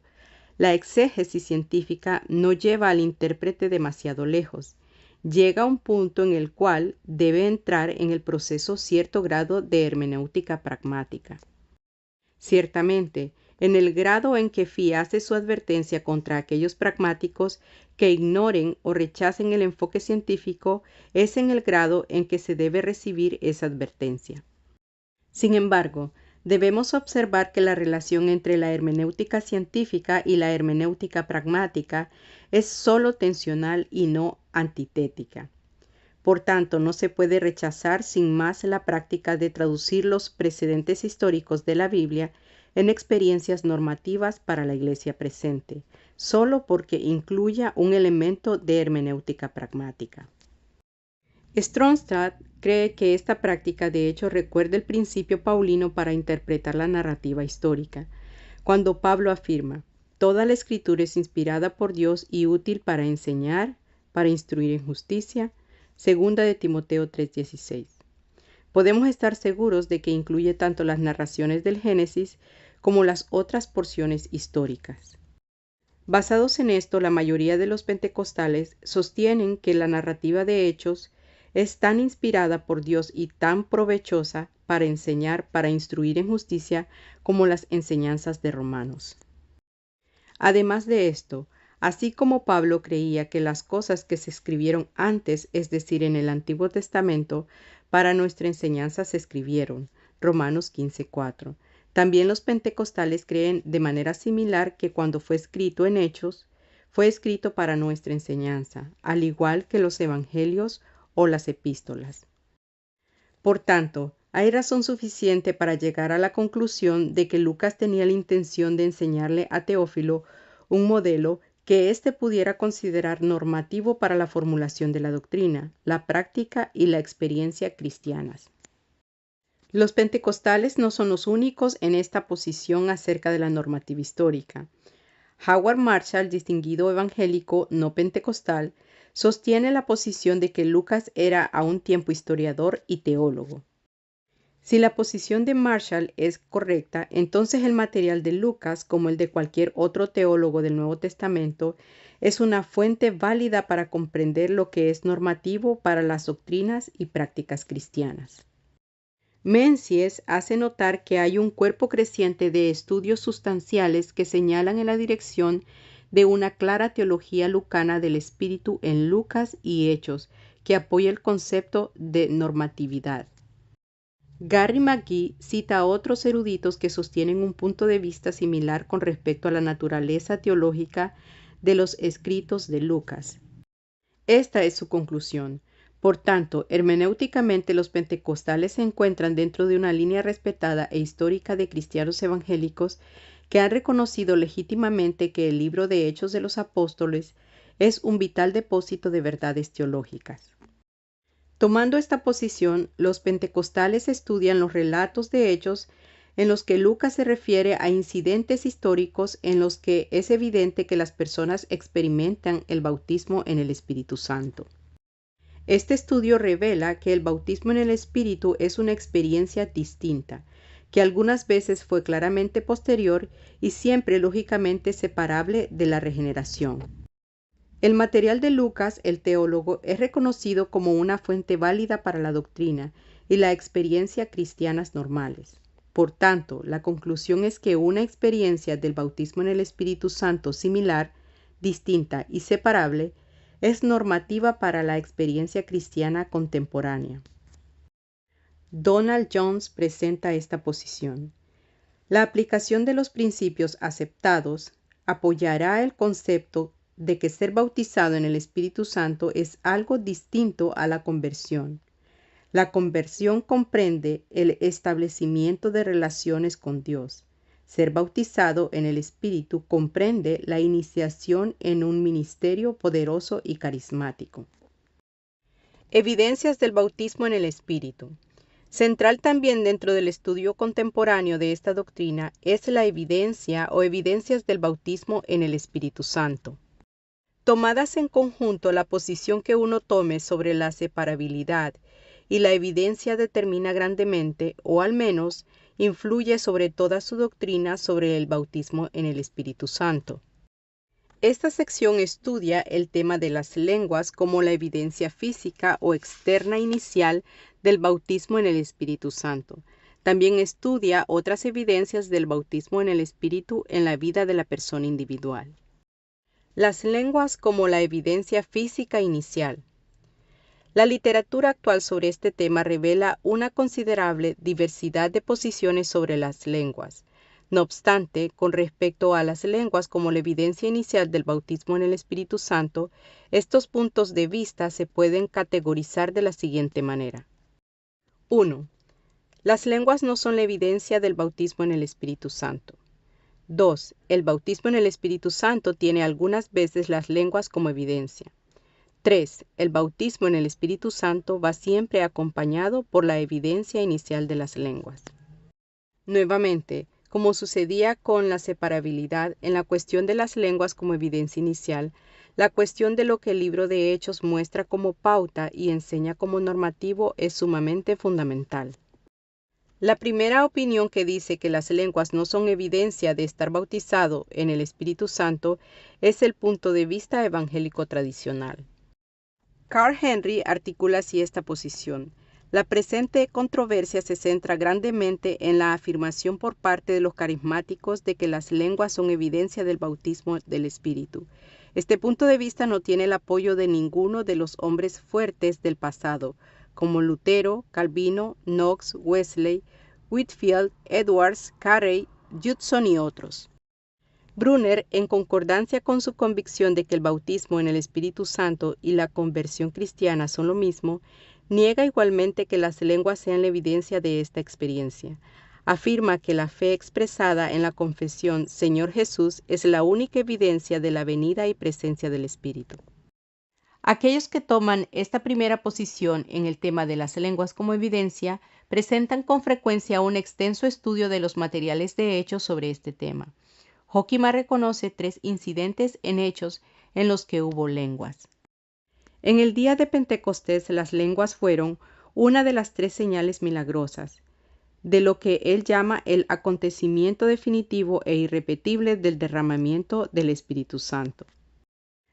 [SPEAKER 1] La exégesis científica no lleva al intérprete demasiado lejos. Llega a un punto en el cual debe entrar en el proceso cierto grado de hermenéutica pragmática. Ciertamente, En el grado en que Fee hace su advertencia contra aquellos pragmáticos que ignoren o rechacen el enfoque científico, es en el grado en que se debe recibir esa advertencia. Sin embargo, debemos observar que la relación entre la hermenéutica científica y la hermenéutica pragmática es solo tensional y no antitética. Por tanto, no se puede rechazar sin más la práctica de traducir los precedentes históricos de la Biblia en experiencias normativas para la Iglesia presente, solo porque incluya un elemento de hermenéutica pragmática. Stromstad cree que esta práctica de hecho recuerda el principio paulino para interpretar la narrativa histórica, cuando Pablo afirma: toda la escritura es inspirada por Dios y útil para enseñar, para instruir en justicia. 2 de Timoteo 3:16. Podemos estar seguros de que incluye tanto las narraciones del Génesis como las otras porciones históricas. Basados en esto, la mayoría de los pentecostales sostienen que la narrativa de Hechos es tan inspirada por Dios y tan provechosa para enseñar, para instruir en justicia, como las enseñanzas de Romanos. Además de esto, así como Pablo creía que las cosas que se escribieron antes, es decir, en el Antiguo Testamento, para nuestra enseñanza se escribieron, Romanos 15:4. También los pentecostales creen de manera similar que cuando fue escrito en Hechos, fue escrito para nuestra enseñanza, al igual que los evangelios o las epístolas. Por tanto, hay razón suficiente para llegar a la conclusión de que Lucas tenía la intención de enseñarle a Teófilo un modelo que éste pudiera considerar normativo para la formulación de la doctrina, la práctica y la experiencia cristianas. Los pentecostales no son los únicos en esta posición acerca de la normativa histórica. Howard Marshall, distinguido evangélico no pentecostal, sostiene la posición de que Lucas era a un tiempo historiador y teólogo. Si la posición de Marshall es correcta, entonces el material de Lucas, como el de cualquier otro teólogo del Nuevo Testamento, es una fuente válida para comprender lo que es normativo para las doctrinas y prácticas cristianas. Menzies hace notar que hay un cuerpo creciente de estudios sustanciales que señalan en la dirección de una clara teología lucana del Espíritu en Lucas y Hechos, que apoya el concepto de normatividad. Gary McGee cita a otros eruditos que sostienen un punto de vista similar con respecto a la naturaleza teológica de los escritos de Lucas. Esta es su conclusión. Por tanto, hermenéuticamente los pentecostales se encuentran dentro de una línea respetada e histórica de cristianos evangélicos que han reconocido legítimamente que el libro de Hechos de los Apóstoles es un vital depósito de verdades teológicas. Tomando esta posición, los pentecostales estudian los relatos de Hechos en los que Lucas se refiere a incidentes históricos en los que es evidente que las personas experimentan el bautismo en el Espíritu Santo. Este estudio revela que el bautismo en el Espíritu es una experiencia distinta, que algunas veces fue claramente posterior y siempre lógicamente separable de la regeneración. El material de Lucas, el teólogo, es reconocido como una fuente válida para la doctrina y la experiencia cristianas normales. Por tanto, la conclusión es que una experiencia del bautismo en el Espíritu Santo similar, distinta y separable es normativa para la experiencia cristiana contemporánea. Donald Jones presenta esta posición. La aplicación de los principios aceptados apoyará el concepto de que ser bautizado en el Espíritu Santo es algo distinto a la conversión. La conversión comprende el establecimiento de relaciones con Dios. Ser bautizado en el Espíritu comprende la iniciación en un ministerio poderoso y carismático. Evidencias del bautismo en el Espíritu. Central también dentro del estudio contemporáneo de esta doctrina es la evidencia o evidencias del bautismo en el Espíritu Santo. Tomadas en conjunto, la posición que uno tome sobre la separabilidad y la evidencia determina grandemente, o al menos influye sobre toda su doctrina sobre el bautismo en el Espíritu Santo. Esta sección estudia el tema de las lenguas como la evidencia física o externa inicial del bautismo en el Espíritu Santo. También estudia otras evidencias del bautismo en el Espíritu en la vida de la persona individual. Las lenguas como la evidencia física inicial. La literatura actual sobre este tema revela una considerable diversidad de posiciones sobre las lenguas. No obstante, con respecto a las lenguas como la evidencia inicial del bautismo en el Espíritu Santo, estos puntos de vista se pueden categorizar de la siguiente manera. 1. Las lenguas no son la evidencia del bautismo en el Espíritu Santo. 2. El bautismo en el Espíritu Santo tiene algunas veces las lenguas como evidencia. 3. El bautismo en el Espíritu Santo va siempre acompañado por la evidencia inicial de las lenguas. Nuevamente, como sucedía con la separabilidad en la cuestión de las lenguas como evidencia inicial, la cuestión de lo que el libro de Hechos muestra como pauta y enseña como normativo es sumamente fundamental. La primera opinión que dice que las lenguas no son evidencia de estar bautizado en el Espíritu Santo es el punto de vista evangélico tradicional. Carl Henry articula así esta posición. La presente controversia se centra grandemente en la afirmación por parte de los carismáticos de que las lenguas son evidencia del bautismo del Espíritu. Este punto de vista no tiene el apoyo de ninguno de los hombres fuertes del pasado, como Lutero, Calvino, Knox, Wesley, Whitefield, Edwards, Carey, Judson y otros. Brunner, en concordancia con su convicción de que el bautismo en el Espíritu Santo y la conversión cristiana son lo mismo, niega igualmente que las lenguas sean la evidencia de esta experiencia. Afirma que la fe expresada en la confesión Señor Jesús es la única evidencia de la venida y presencia del Espíritu. Aquellos que toman esta primera posición en el tema de las lenguas como evidencia presentan con frecuencia un extenso estudio de los materiales de Hechos sobre este tema. Hoekema reconoce 3 incidentes en Hechos en los que hubo lenguas. En el día de Pentecostés las lenguas fueron una de las 3 señales milagrosas, de lo que él llama el acontecimiento definitivo e irrepetible del derramamiento del Espíritu Santo.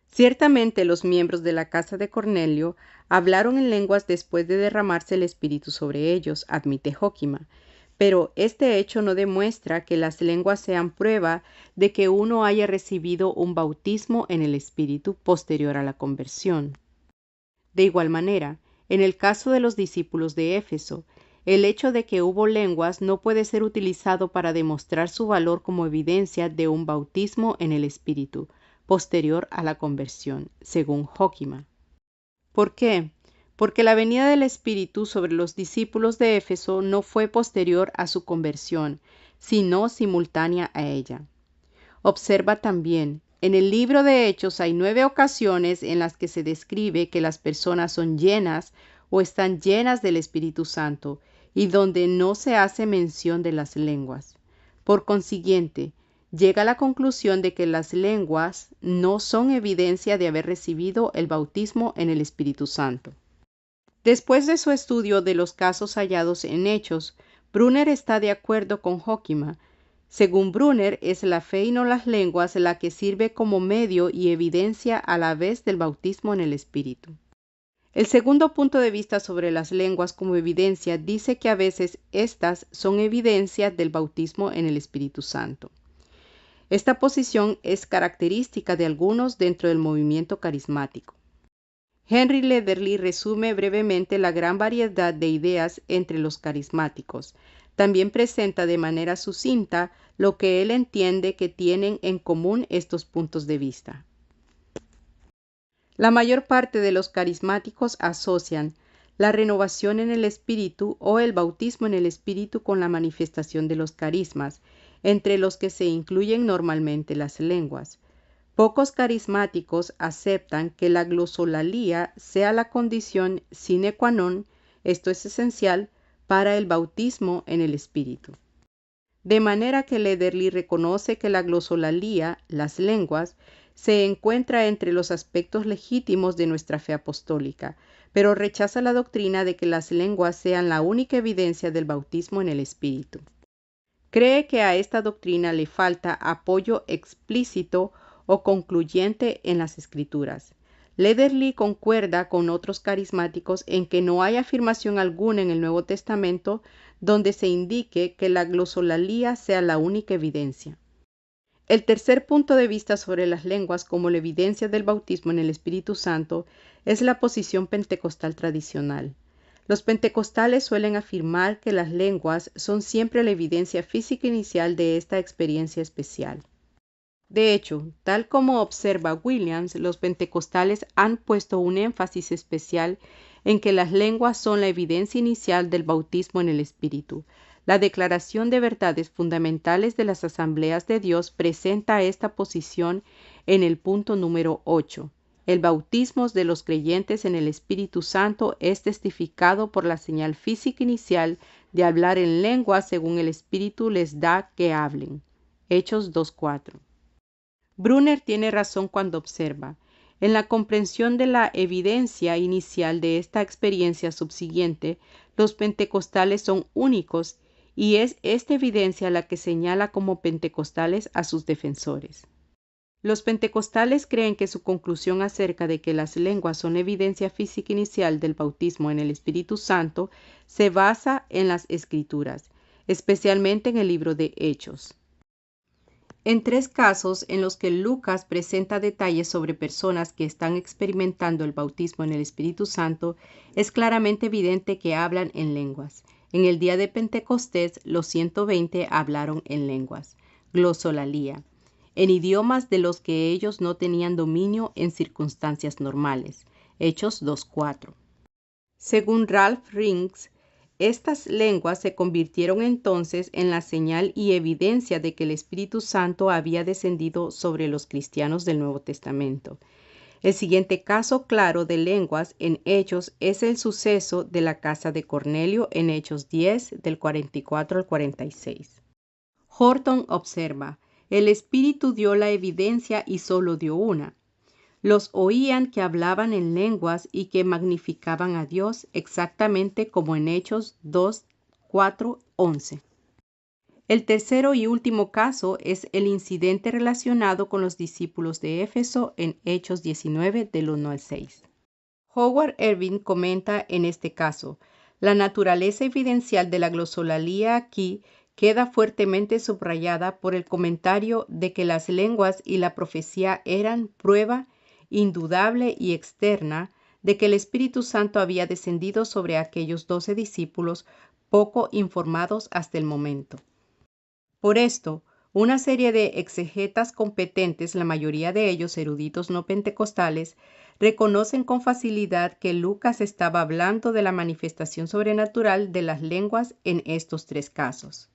[SPEAKER 1] Ciertamente los miembros de la casa de Cornelio hablaron en lenguas después de derramarse el Espíritu sobre ellos, admite Hoekema. Pero este hecho no demuestra que las lenguas sean prueba de que uno haya recibido un bautismo en el Espíritu posterior a la conversión. De igual manera, en el caso de los discípulos de Éfeso, el hecho de que hubo lenguas no puede ser utilizado para demostrar su valor como evidencia de un bautismo en el Espíritu posterior a la conversión, según Hoekema. ¿Por qué? Porque la venida del Espíritu sobre los discípulos de Éfeso no fue posterior a su conversión, sino simultánea a ella. Observa también, en el libro de Hechos hay 9 ocasiones en las que se describe que las personas son llenas o están llenas del Espíritu Santo, y donde no se hace mención de las lenguas. Por consiguiente, llega a la conclusión de que las lenguas no son evidencia de haber recibido el bautismo en el Espíritu Santo. Después de su estudio de los casos hallados en Hechos, Brunner está de acuerdo con Hoekema. Según Brunner, es la fe y no las lenguas la que sirve como medio y evidencia a la vez del bautismo en el Espíritu. El segundo punto de vista sobre las lenguas como evidencia dice que a veces estas son evidencia del bautismo en el Espíritu Santo. Esta posición es característica de algunos dentro del movimiento carismático. Henry Lederle resume brevemente la gran variedad de ideas entre los carismáticos. También presenta de manera sucinta lo que él entiende que tienen en común estos puntos de vista. La mayor parte de los carismáticos asocian la renovación en el Espíritu o el bautismo en el Espíritu con la manifestación de los carismas, entre los que se incluyen normalmente las lenguas. Pocos carismáticos aceptan que la glosolalía sea la condición sine qua non, esto es esencial, para el bautismo en el Espíritu. De manera que Lederle reconoce que la glosolalía, las lenguas, se encuentra entre los aspectos legítimos de nuestra fe apostólica, pero rechaza la doctrina de que las lenguas sean la única evidencia del bautismo en el Espíritu. Cree que a esta doctrina le falta apoyo explícito o concluyente en las Escrituras. Lederly concuerda con otros carismáticos en que no hay afirmación alguna en el Nuevo Testamento donde se indique que la glosolalía sea la única evidencia. El tercer punto de vista sobre las lenguas como la evidencia del bautismo en el Espíritu Santo es la posición pentecostal tradicional. Los pentecostales suelen afirmar que las lenguas son siempre la evidencia física inicial de esta experiencia especial. De hecho, tal como observa Williams, los pentecostales han puesto un énfasis especial en que las lenguas son la evidencia inicial del bautismo en el Espíritu. La Declaración de Verdades Fundamentales de las Asambleas de Dios presenta esta posición en el punto número 8. El bautismo de los creyentes en el Espíritu Santo es testificado por la señal física inicial de hablar en lenguas según el Espíritu les da que hablen. Hechos 2:4. Brunner tiene razón cuando observa: en la comprensión de la evidencia inicial de esta experiencia subsiguiente, los pentecostales son únicos y es esta evidencia la que señala como pentecostales a sus defensores. Los pentecostales creen que su conclusión acerca de que las lenguas son evidencia física inicial del bautismo en el Espíritu Santo se basa en las Escrituras, especialmente en el libro de Hechos. En tres casos en los que Lucas presenta detalles sobre personas que están experimentando el bautismo en el Espíritu Santo, es claramente evidente que hablan en lenguas. En el día de Pentecostés, los 120 hablaron en lenguas, glosolalía, en idiomas de los que ellos no tenían dominio en circunstancias normales. Hechos 2:4. Según Ralph Rings, estas lenguas se convirtieron entonces en la señal y evidencia de que el Espíritu Santo había descendido sobre los cristianos del Nuevo Testamento. El siguiente caso claro de lenguas en Hechos es el suceso de la casa de Cornelio en Hechos 10, del 44 al 46. Horton observa: el Espíritu dio la evidencia y solo dio una. Los oían que hablaban en lenguas y que magnificaban a Dios, exactamente como en Hechos 2, 4, 11. El tercero y último caso es el incidente relacionado con los discípulos de Éfeso en Hechos 19, del 1 al 6. Howard Ervin comenta en este caso: la naturaleza evidencial de la glosolalía aquí queda fuertemente subrayada por el comentario de que las lenguas y la profecía eran prueba indudable y externa de que el Espíritu Santo había descendido sobre aquellos 12 discípulos poco informados hasta el momento. Por esto, una serie de exegetas competentes, la mayoría de ellos eruditos no pentecostales, reconocen con facilidad que Lucas estaba hablando de la manifestación sobrenatural de las lenguas en estos tres casos.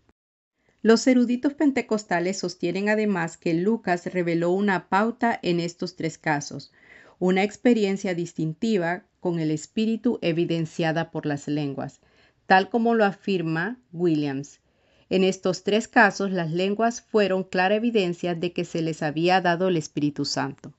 [SPEAKER 1] Los eruditos pentecostales sostienen además que Lucas reveló una pauta en estos tres casos, una experiencia distintiva con el Espíritu evidenciada por las lenguas, tal como lo afirma Williams. En estos tres casos, las lenguas fueron clara evidencia de que se les había dado el Espíritu Santo.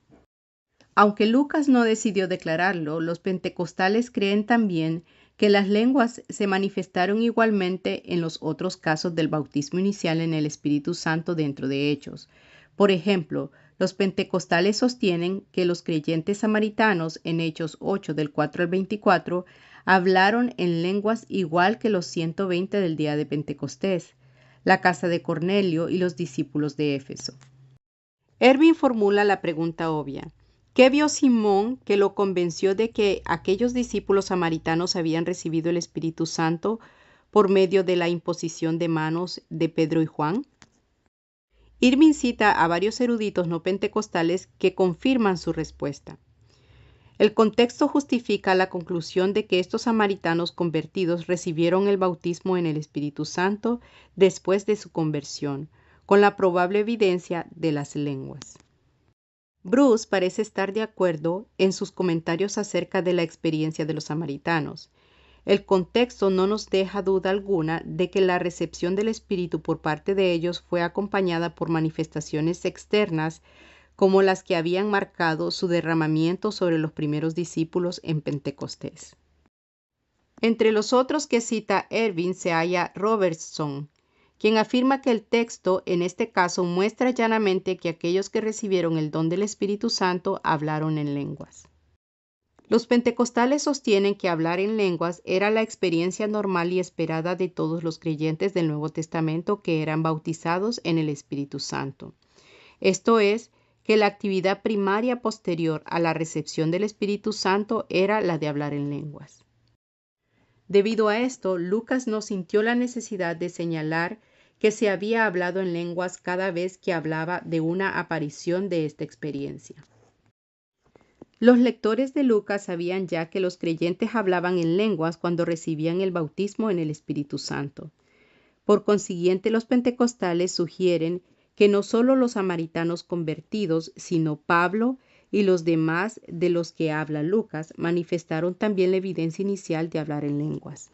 [SPEAKER 1] Aunque Lucas no decidió declararlo, los pentecostales creen también que las lenguas se manifestaron igualmente en los otros casos del bautismo inicial en el Espíritu Santo dentro de Hechos. Por ejemplo, los pentecostales sostienen que los creyentes samaritanos en Hechos 8 del 4 al 24 hablaron en lenguas igual que los 120 del día de Pentecostés, la casa de Cornelio y los discípulos de Éfeso. Ervin formula la pregunta obvia: ¿qué vio Simón que lo convenció de que aquellos discípulos samaritanos habían recibido el Espíritu Santo por medio de la imposición de manos de Pedro y Juan? Irving cita a varios eruditos no pentecostales que confirman su respuesta. El contexto justifica la conclusión de que estos samaritanos convertidos recibieron el bautismo en el Espíritu Santo después de su conversión, con la probable evidencia de las lenguas. Bruce parece estar de acuerdo en sus comentarios acerca de la experiencia de los samaritanos. El contexto no nos deja duda alguna de que la recepción del Espíritu por parte de ellos fue acompañada por manifestaciones externas como las que habían marcado su derramamiento sobre los primeros discípulos en Pentecostés. Entre los otros que cita Ervin se halla Robertson, quien afirma que el texto en este caso muestra llanamente que aquellos que recibieron el don del Espíritu Santo hablaron en lenguas. Los pentecostales sostienen que hablar en lenguas era la experiencia normal y esperada de todos los creyentes del Nuevo Testamento que eran bautizados en el Espíritu Santo. Esto es, que la actividad primaria posterior a la recepción del Espíritu Santo era la de hablar en lenguas. Debido a esto, Lucas no sintió la necesidad de señalar que se había hablado en lenguas cada vez que hablaba de una aparición de esta experiencia. Los lectores de Lucas sabían ya que los creyentes hablaban en lenguas cuando recibían el bautismo en el Espíritu Santo. Por consiguiente, los pentecostales sugieren que no solo los samaritanos convertidos, sino Pablo y los demás de los que habla Lucas manifestaron también la evidencia inicial de hablar en lenguas.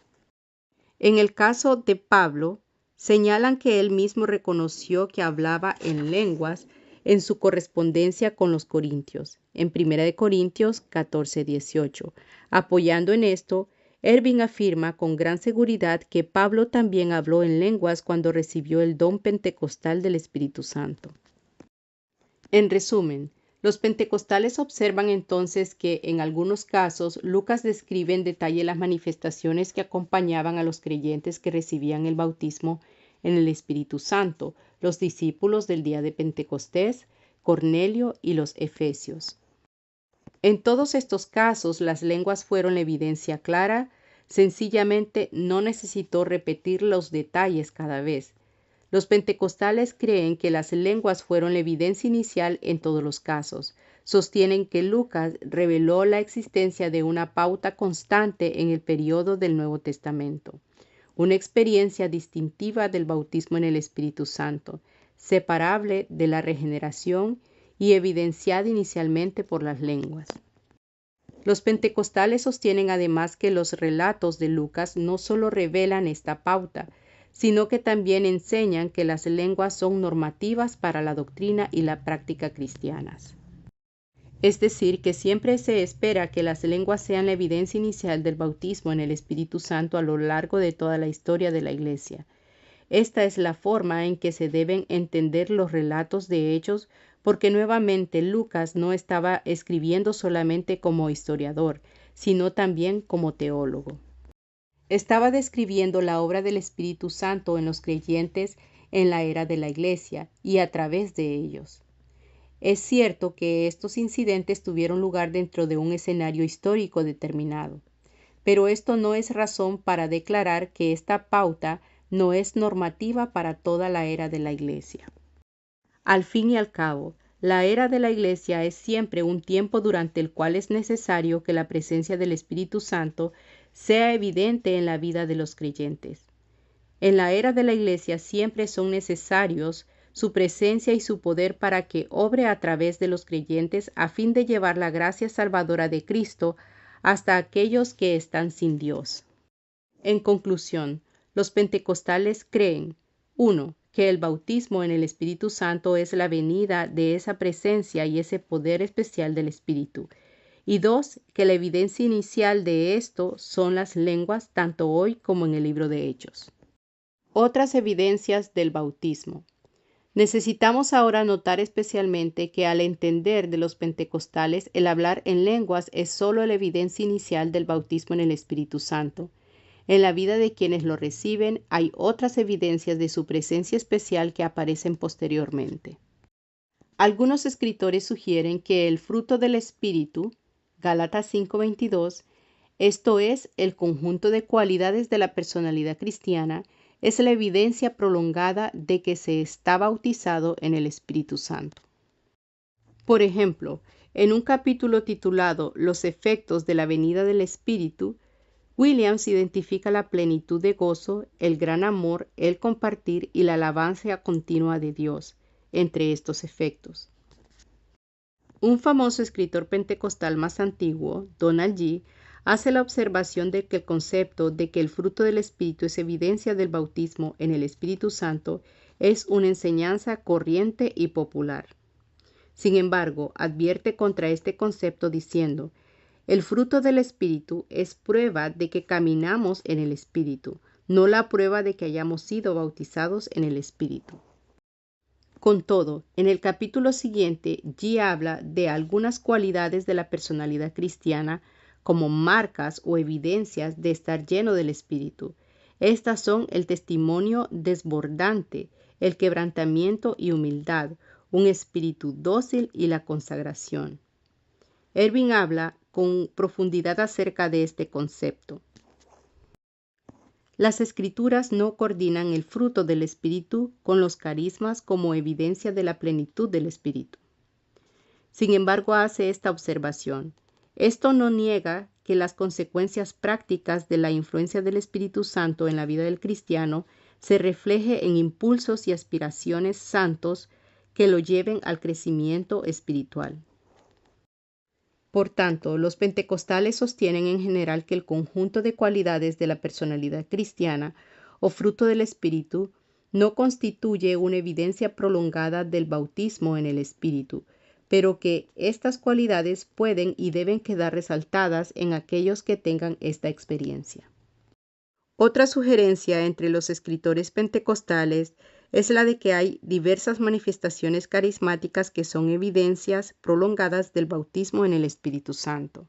[SPEAKER 1] En el caso de Pablo, señalan que él mismo reconoció que hablaba en lenguas en su correspondencia con los corintios, en 1 Corintios 14:18. Apoyando en esto, Ervin afirma con gran seguridad que Pablo también habló en lenguas cuando recibió el don pentecostal del Espíritu Santo. En resumen, los pentecostales observan entonces que en algunos casos Lucas describe en detalle las manifestaciones que acompañaban a los creyentes que recibían el bautismo en el Espíritu Santo, los discípulos del día de Pentecostés, Cornelio y los efesios. En todos estos casos las lenguas fueron la evidencia clara, sencillamente no necesitó repetir los detalles cada vez. Los pentecostales creen que las lenguas fueron la evidencia inicial en todos los casos. Sostienen que Lucas reveló la existencia de una pauta constante en el periodo del Nuevo Testamento, una experiencia distintiva del bautismo en el Espíritu Santo, separable de la regeneración y evidenciada inicialmente por las lenguas. Los pentecostales sostienen además que los relatos de Lucas no solo revelan esta pauta, sino que también enseñan que las lenguas son normativas para la doctrina y la práctica cristianas. Es decir, que siempre se espera que las lenguas sean la evidencia inicial del bautismo en el Espíritu Santo a lo largo de toda la historia de la Iglesia. Esta es la forma en que se deben entender los relatos de Hechos, porque nuevamente Lucas no estaba escribiendo solamente como historiador, sino también como teólogo. Estaba describiendo la obra del Espíritu Santo en los creyentes en la era de la Iglesia y a través de ellos. Es cierto que estos incidentes tuvieron lugar dentro de un escenario histórico determinado, pero esto no es razón para declarar que esta pauta no es normativa para toda la era de la Iglesia. Al fin y al cabo, la era de la Iglesia es siempre un tiempo durante el cual es necesario que la presencia del Espíritu Santo sea evidente en la vida de los creyentes. En la era de la Iglesia siempre son necesarios su presencia y su poder para que obre a través de los creyentes a fin de llevar la gracia salvadora de Cristo hasta aquellos que están sin Dios. En conclusión, los pentecostales creen: 1. Que el bautismo en el Espíritu Santo es la venida de esa presencia y ese poder especial del Espíritu. Y 2. Que la evidencia inicial de esto son las lenguas tanto hoy como en el libro de Hechos. Otras evidencias del bautismo. Necesitamos ahora notar especialmente que al entender de los pentecostales el hablar en lenguas es solo la evidencia inicial del bautismo en el Espíritu Santo. En la vida de quienes lo reciben hay otras evidencias de su presencia especial que aparecen posteriormente. Algunos escritores sugieren que el fruto del Espíritu, Gálatas 5:22, esto es, el conjunto de cualidades de la personalidad cristiana, es la evidencia prolongada de que se está bautizado en el Espíritu Santo. Por ejemplo, en un capítulo titulado Los efectos de la venida del Espíritu, Williams identifica la plenitud de gozo, el gran amor, el compartir y la alabanza continua de Dios, entre estos efectos. Un famoso escritor pentecostal más antiguo, Donald G., hace la observación de que el concepto de que el fruto del Espíritu es evidencia del bautismo en el Espíritu Santo es una enseñanza corriente y popular. Sin embargo, advierte contra este concepto diciendo: el fruto del Espíritu es prueba de que caminamos en el Espíritu, no la prueba de que hayamos sido bautizados en el Espíritu. Con todo, en el capítulo siguiente, G habla de algunas cualidades de la personalidad cristiana como marcas o evidencias de estar lleno del Espíritu. Estas son el testimonio desbordante, el quebrantamiento y humildad, un espíritu dócil y la consagración. Ervin habla con profundidad acerca de este concepto. Las Escrituras no coordinan el fruto del Espíritu con los carismas como evidencia de la plenitud del Espíritu. Sin embargo, hace esta observación. Esto no niega que las consecuencias prácticas de la influencia del Espíritu Santo en la vida del cristiano se refleje en impulsos y aspiraciones santos que lo lleven al crecimiento espiritual. Por tanto, los pentecostales sostienen en general que el conjunto de cualidades de la personalidad cristiana o fruto del Espíritu no constituye una evidencia prolongada del bautismo en el Espíritu, pero que estas cualidades pueden y deben quedar resaltadas en aquellos que tengan esta experiencia. Otra sugerencia entre los escritores pentecostales es la de que hay diversas manifestaciones carismáticas que son evidencias prolongadas del bautismo en el Espíritu Santo.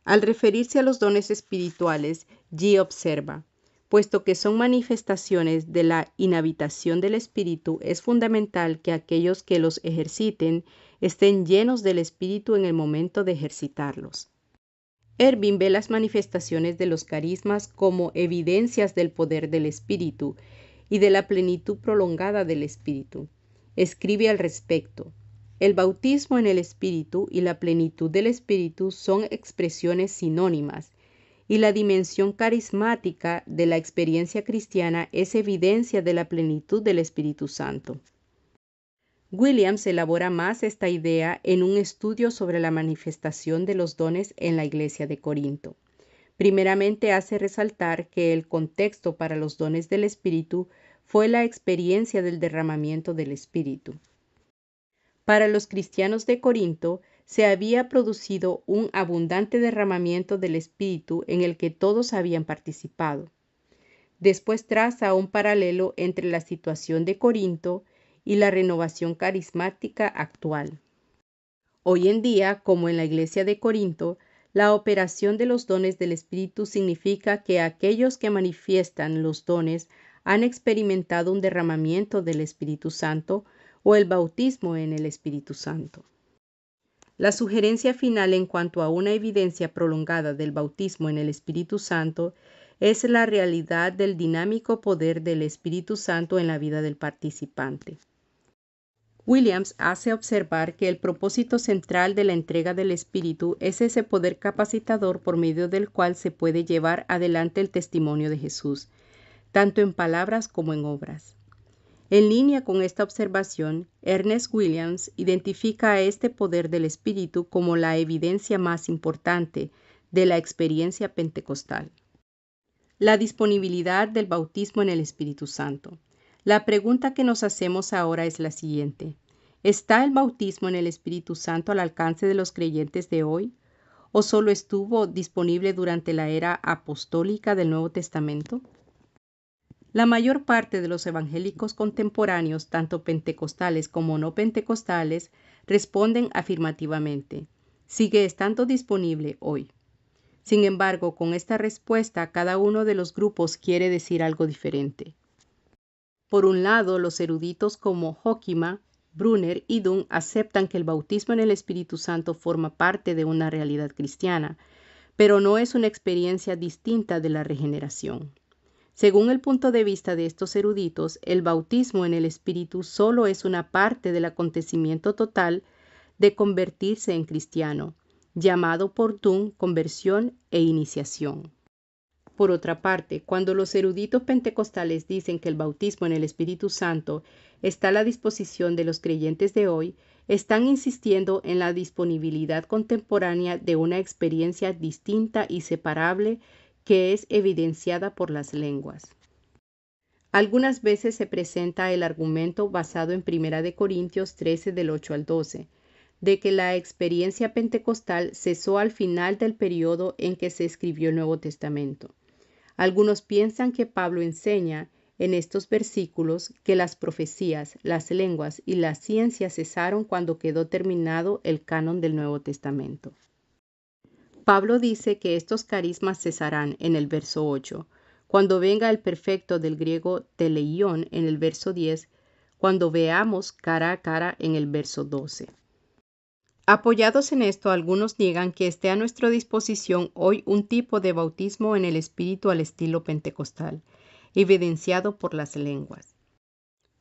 [SPEAKER 1] Al referirse a los dones espirituales, G. observa, puesto que son manifestaciones de la inhabitación del Espíritu, es fundamental que aquellos que los ejerciten estén llenos del Espíritu en el momento de ejercitarlos. Ervin ve las manifestaciones de los carismas como evidencias del poder del Espíritu y de la plenitud prolongada del Espíritu. Escribe al respecto: el bautismo en el Espíritu y la plenitud del Espíritu son expresiones sinónimas, y la dimensión carismática de la experiencia cristiana es evidencia de la plenitud del Espíritu Santo. Williams elabora más esta idea en un estudio sobre la manifestación de los dones en la Iglesia de Corinto. Primeramente hace resaltar que el contexto para los dones del Espíritu fue la experiencia del derramamiento del Espíritu. Para los cristianos de Corinto se había producido un abundante derramamiento del Espíritu en el que todos habían participado. Después traza un paralelo entre la situación de Corinto y la renovación carismática actual. Hoy en día, como en la iglesia de Corinto, la operación de los dones del Espíritu significa que aquellos que manifiestan los dones han experimentado un derramamiento del Espíritu Santo o el bautismo en el Espíritu Santo. La sugerencia final en cuanto a una evidencia prolongada del bautismo en el Espíritu Santo es la realidad del dinámico poder del Espíritu Santo en la vida del participante. Williams hace observar que el propósito central de la entrega del Espíritu es ese poder capacitador por medio del cual se puede llevar adelante el testimonio de Jesús, tanto en palabras como en obras. En línea con esta observación, Ernest Williams identifica a este poder del Espíritu como la evidencia más importante de la experiencia pentecostal. La disponibilidad del bautismo en el Espíritu Santo. La pregunta que nos hacemos ahora es la siguiente: ¿está el bautismo en el Espíritu Santo al alcance de los creyentes de hoy? ¿O solo estuvo disponible durante la era apostólica del Nuevo Testamento? La mayor parte de los evangélicos contemporáneos, tanto pentecostales como no pentecostales, responden afirmativamente: sigue estando disponible hoy. Sin embargo, con esta respuesta, cada uno de los grupos quiere decir algo diferente. Por un lado, los eruditos como Hoekema, Brunner y Dunn aceptan que el bautismo en el Espíritu Santo forma parte de una realidad cristiana, pero no es una experiencia distinta de la regeneración. Según el punto de vista de estos eruditos, el bautismo en el Espíritu solo es una parte del acontecimiento total de convertirse en cristiano, llamado por Dunn conversión e iniciación. Por otra parte, cuando los eruditos pentecostales dicen que el bautismo en el Espíritu Santo está a la disposición de los creyentes de hoy, están insistiendo en la disponibilidad contemporánea de una experiencia distinta y separable que es evidenciada por las lenguas. Algunas veces se presenta el argumento basado en 1 Corintios 13 del 8 al 12, de que la experiencia pentecostal cesó al final del periodo en que se escribió el Nuevo Testamento. Algunos piensan que Pablo enseña en estos versículos que las profecías, las lenguas y la ciencia cesaron cuando quedó terminado el canon del Nuevo Testamento. Pablo dice que estos carismas cesarán en el verso 8, cuando venga el perfecto del griego teleión en el verso 10, cuando veamos cara a cara en el verso 12. Apoyados en esto, algunos niegan que esté a nuestra disposición hoy un tipo de bautismo en el Espíritu al estilo pentecostal, evidenciado por las lenguas.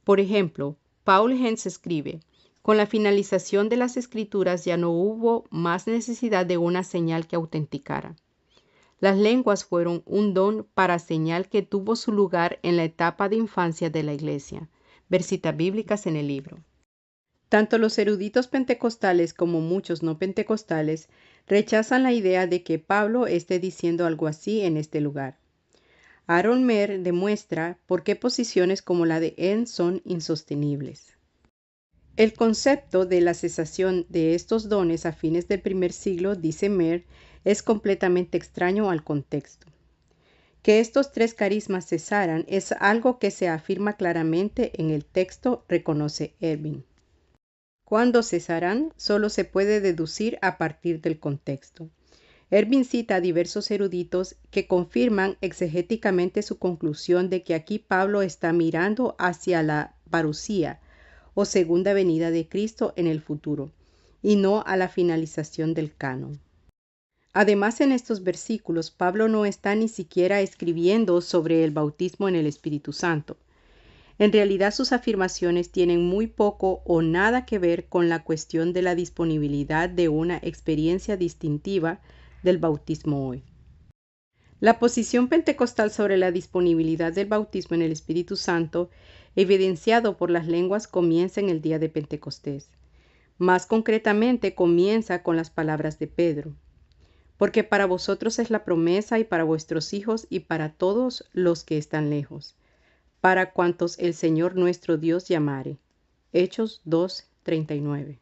[SPEAKER 1] Por ejemplo, Paul Hens escribe: con la finalización de las Escrituras ya no hubo más necesidad de una señal que autenticara. Las lenguas fueron un don para señal que tuvo su lugar en la etapa de infancia de la Iglesia. Ver citas bíblicas en el libro. Tanto los eruditos pentecostales como muchos no pentecostales rechazan la idea de que Pablo esté diciendo algo así en este lugar. Aaron Mer demuestra por qué posiciones como la de N son insostenibles. El concepto de la cesación de estos dones a fines del primer siglo, dice Mer, es completamente extraño al contexto. Que estos tres carismas cesaran es algo que se afirma claramente en el texto, reconoce Ervin. Cuándo cesarán solo se puede deducir a partir del contexto. Ervin cita a diversos eruditos que confirman exegéticamente su conclusión de que aquí Pablo está mirando hacia la parucía o segunda venida de Cristo en el futuro, y no a la finalización del canon. Además, en estos versículos, Pablo no está ni siquiera escribiendo sobre el bautismo en el Espíritu Santo. En realidad, sus afirmaciones tienen muy poco o nada que ver con la cuestión de la disponibilidad de una experiencia distintiva del bautismo hoy. La posición pentecostal sobre la disponibilidad del bautismo en el Espíritu Santo, evidenciado por las lenguas, comienza en el día de Pentecostés. Más concretamente, comienza con las palabras de Pedro: porque para vosotros es la promesa y para vuestros hijos y para todos los que están lejos, para cuantos el Señor nuestro Dios llamare. Hechos 2:39.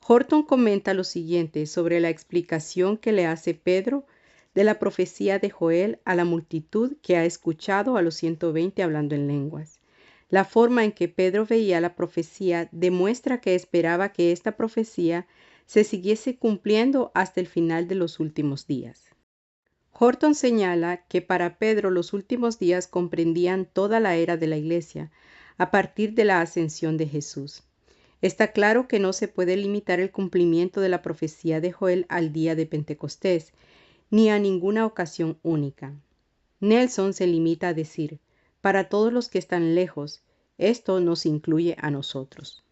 [SPEAKER 1] Horton comenta lo siguiente sobre la explicación que le hace Pedro de la profecía de Joel a la multitud que ha escuchado a los 120 hablando en lenguas. La forma en que Pedro veía la profecía demuestra que esperaba que esta profecía se siguiese cumpliendo hasta el final de los últimos días. Horton señala que para Pedro los últimos días comprendían toda la era de la Iglesia, a partir de la ascensión de Jesús. Está claro que no se puede limitar el cumplimiento de la profecía de Joel al día de Pentecostés, ni a ninguna ocasión única. Nelson se limita a decir: para todos los que están lejos, esto nos incluye a nosotros.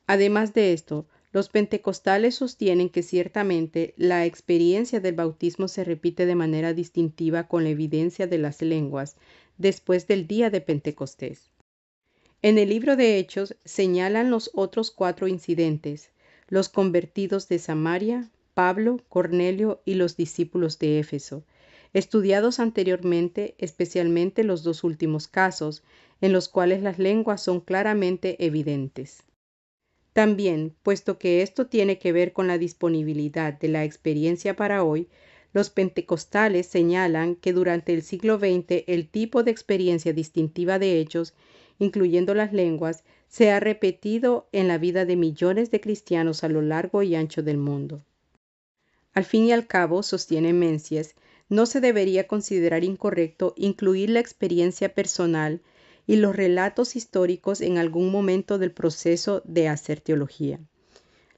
[SPEAKER 1] Además de esto, los pentecostales sostienen que ciertamente la experiencia del bautismo se repite de manera distintiva con la evidencia de las lenguas después del día de Pentecostés. En el libro de Hechos señalan los otros 4 incidentes: los convertidos de Samaria, Pablo, Cornelio y los discípulos de Éfeso, estudiados anteriormente, especialmente los 2 últimos casos, en los cuales las lenguas son claramente evidentes. También, puesto que esto tiene que ver con la disponibilidad de la experiencia para hoy, los pentecostales señalan que durante el siglo XX el tipo de experiencia distintiva de hechos, incluyendo las lenguas, se ha repetido en la vida de millones de cristianos a lo largo y ancho del mundo. Al fin y al cabo, sostiene Mencius, no se debería considerar incorrecto incluir la experiencia personal y los relatos históricos en algún momento del proceso de hacer teología.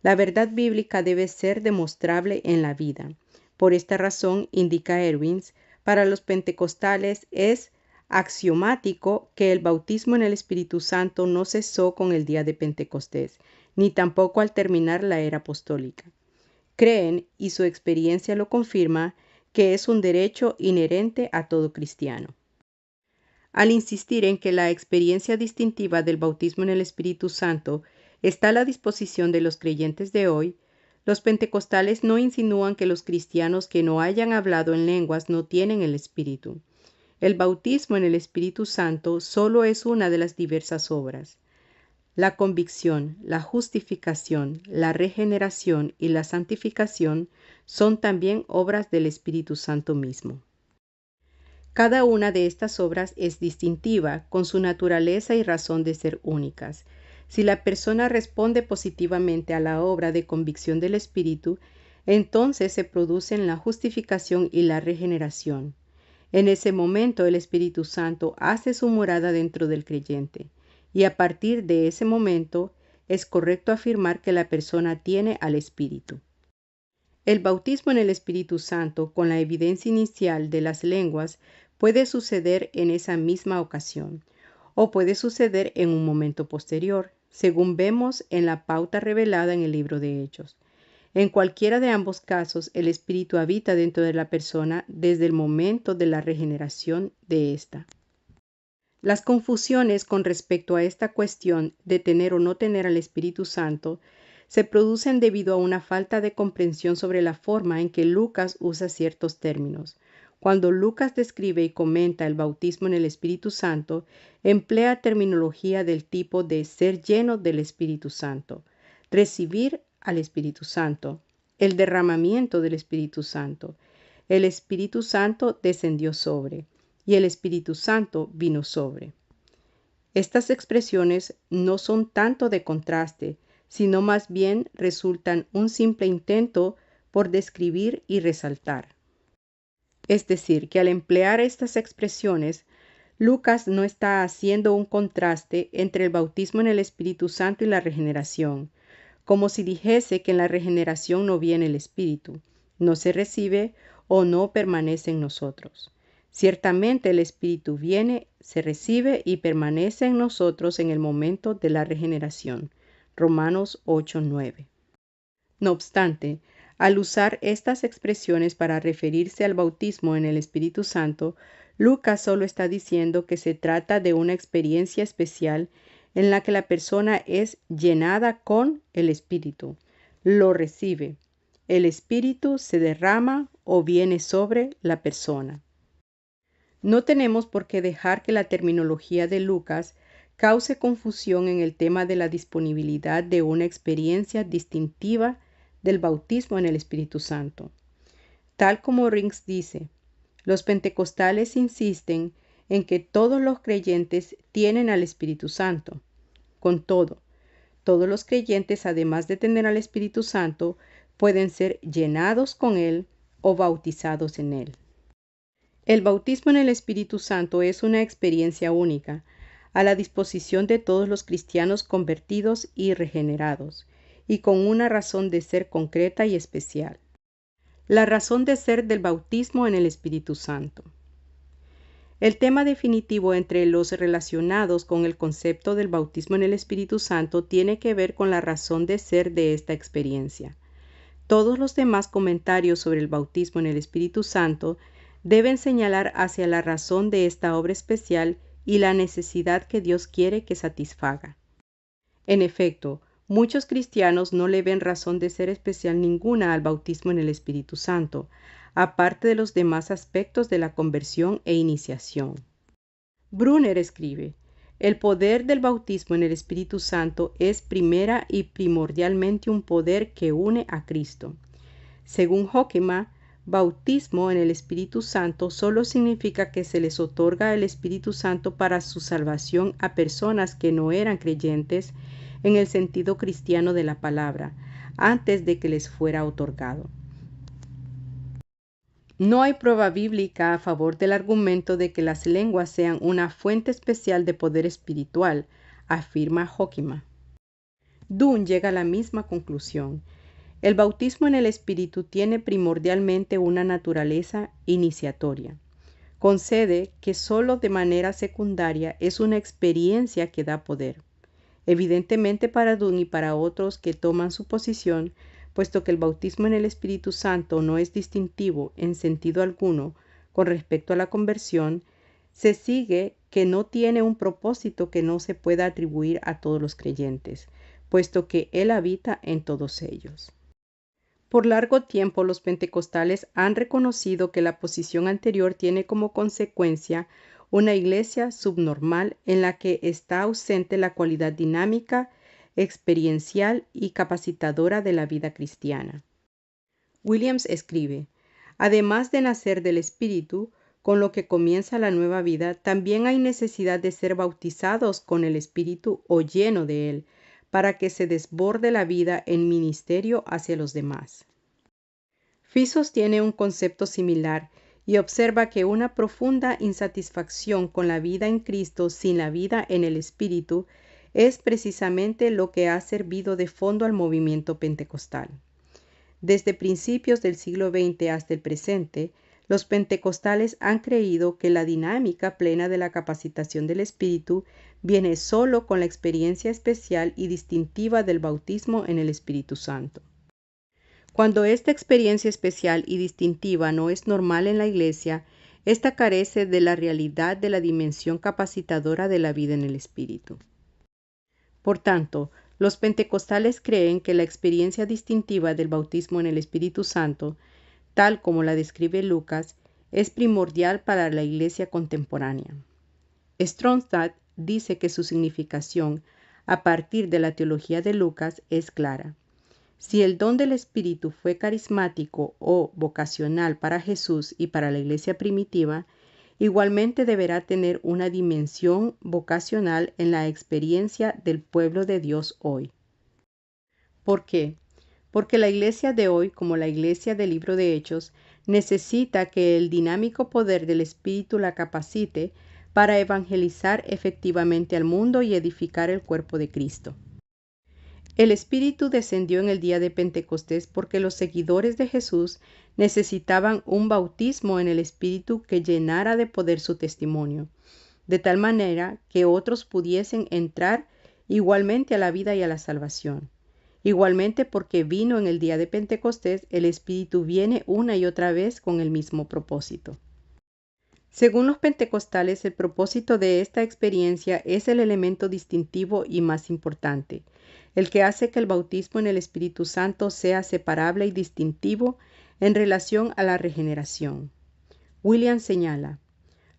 [SPEAKER 1] La verdad bíblica debe ser demostrable en la vida. Por esta razón, indica Erwins, para los pentecostales es axiomático que el bautismo en el Espíritu Santo no cesó con el día de Pentecostés, ni tampoco al terminar la era apostólica. Creen, y su experiencia lo confirma, que es un derecho inherente a todo cristiano. Al insistir en que la experiencia distintiva del bautismo en el Espíritu Santo está a la disposición de los creyentes de hoy, los pentecostales no insinúan que los cristianos que no hayan hablado en lenguas no tienen el Espíritu. El bautismo en el Espíritu Santo solo es una de las diversas obras. La convicción, la justificación, la regeneración y la santificación son también obras del Espíritu Santo mismo. Cada una de estas obras es distintiva, con su naturaleza y razón de ser únicas. Si la persona responde positivamente a la obra de convicción del Espíritu, Entonces se producen la justificación y la regeneración. En ese momento el Espíritu Santo hace su morada dentro del creyente, y a partir de ese momento es correcto afirmar que la persona tiene al Espíritu. El bautismo en el Espíritu Santo con la evidencia inicial de las lenguas puede suceder en esa misma ocasión, o puede suceder en un momento posterior, según vemos en la pauta revelada en el libro de Hechos. En cualquiera de ambos casos, el Espíritu habita dentro de la persona desde el momento de la regeneración de ésta. Las confusiones con respecto a esta cuestión de tener o no tener al Espíritu Santo se producen debido a una falta de comprensión sobre la forma en que Lucas usa ciertos términos. Cuando Lucas describe y comenta el bautismo en el Espíritu Santo, emplea terminología del tipo de ser lleno del Espíritu Santo, recibir al Espíritu Santo, el derramamiento del Espíritu Santo. El Espíritu Santo descendió sobre, y el Espíritu Santo vino sobre. Estas expresiones no son tanto de contraste, sino más bien resultan un simple intento por describir y resaltar. Es decir, que al emplear estas expresiones, Lucas no está haciendo un contraste entre el bautismo en el Espíritu Santo y la regeneración, como si dijese que en la regeneración no viene el Espíritu, no se recibe o no permanece en nosotros. Ciertamente el Espíritu viene, se recibe y permanece en nosotros en el momento de la regeneración. Romanos 8:9. No obstante, al usar estas expresiones para referirse al bautismo en el Espíritu Santo, Lucas solo está diciendo que se trata de una experiencia especial en la que la persona es llenada con el Espíritu, lo recibe. El Espíritu se derrama o viene sobre la persona. No tenemos por qué dejar que la terminología de Lucas cause confusión en el tema de la disponibilidad de una experiencia distintiva del bautismo en el Espíritu Santo. Tal como Rings dice, los pentecostales insisten en que todos los creyentes tienen al Espíritu Santo. Con todo, todos los creyentes, además de tener al Espíritu Santo, pueden ser llenados con él o bautizados en él. El bautismo en el Espíritu Santo es una experiencia única, a la disposición de todos los cristianos convertidos y regenerados, y con una razón de ser concreta y especial. La razón de ser del bautismo en el Espíritu Santo. El tema definitivo entre los relacionados con el concepto del bautismo en el Espíritu Santo tiene que ver con la razón de ser de esta experiencia. Todos los demás comentarios sobre el bautismo en el Espíritu Santo deben señalar hacia la razón de esta obra especial y la necesidad que Dios quiere que satisfaga. En efecto, muchos cristianos no le ven razón de ser especial ninguna al bautismo en el Espíritu Santo, aparte de los demás aspectos de la conversión e iniciación. Brunner escribe, el poder del bautismo en el Espíritu Santo es primera y primordialmente un poder que une a Cristo. Según Hoekema, bautismo en el Espíritu Santo solo significa que se les otorga el Espíritu Santo para su salvación a personas que no eran creyentes en el sentido cristiano de la palabra, antes de que les fuera otorgado. No hay prueba bíblica a favor del argumento de que las lenguas sean una fuente especial de poder espiritual, afirma Hoekema. Dunn llega a la misma conclusión. El bautismo en el Espíritu tiene primordialmente una naturaleza iniciatoria. Concede que solo de manera secundaria es una experiencia que da poder. Evidentemente para Dunn y para otros que toman su posición, puesto que el bautismo en el Espíritu Santo no es distintivo en sentido alguno con respecto a la conversión, se sigue que no tiene un propósito que no se pueda atribuir a todos los creyentes, puesto que Él habita en todos ellos. Por largo tiempo los pentecostales han reconocido que la posición anterior tiene como consecuencia una iglesia subnormal en la que está ausente la cualidad dinámica, experiencial y capacitadora de la vida cristiana. Williams escribe, además de nacer del Espíritu, con lo que comienza la nueva vida, también hay necesidad de ser bautizados con el Espíritu o lleno de él, para que se desborde la vida en ministerio hacia los demás. Fee sostiene un concepto similar y observa que una profunda insatisfacción con la vida en Cristo sin la vida en el Espíritu es precisamente lo que ha servido de fondo al movimiento pentecostal. Desde principios del siglo XX hasta el presente, los pentecostales han creído que la dinámica plena de la capacitación del Espíritu viene solo con la experiencia especial y distintiva del bautismo en el Espíritu Santo. Cuando esta experiencia especial y distintiva no es normal en la Iglesia, ésta carece de la realidad de la dimensión capacitadora de la vida en el Espíritu. Por tanto, los pentecostales creen que la experiencia distintiva del bautismo en el Espíritu Santo, tal como la describe Lucas, es primordial para la Iglesia contemporánea. Stromstad dice que su significación, a partir de la teología de Lucas, es clara. Si el don del Espíritu fue carismático o vocacional para Jesús y para la Iglesia primitiva, igualmente deberá tener una dimensión vocacional en la experiencia del pueblo de Dios hoy. ¿Por qué? Porque la Iglesia de hoy, como la Iglesia del libro de Hechos, necesita que el dinámico poder del Espíritu la capacite para evangelizar efectivamente al mundo y edificar el cuerpo de Cristo. El Espíritu descendió en el día de Pentecostés porque los seguidores de Jesús necesitaban un bautismo en el Espíritu que llenara de poder su testimonio, de tal manera que otros pudiesen entrar igualmente a la vida y a la salvación. Igualmente porque vino en el día de Pentecostés, el Espíritu viene una y otra vez con el mismo propósito. Según los pentecostales, el propósito de esta experiencia es el elemento distintivo y más importante, el que hace que el bautismo en el Espíritu Santo sea separable y distintivo en relación a la regeneración. William señala,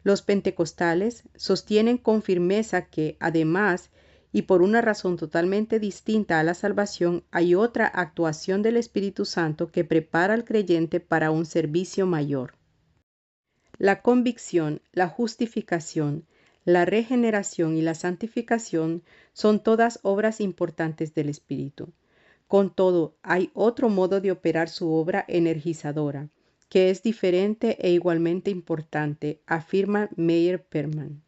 [SPEAKER 1] los pentecostales sostienen con firmeza que, además, y por una razón totalmente distinta a la salvación, hay otra actuación del Espíritu Santo que prepara al creyente para un servicio mayor. La convicción, la justificación, la regeneración y la santificación son todas obras importantes del Espíritu. Con todo, hay otro modo de operar su obra energizadora, que es diferente e igualmente importante, afirma Meyer Perman.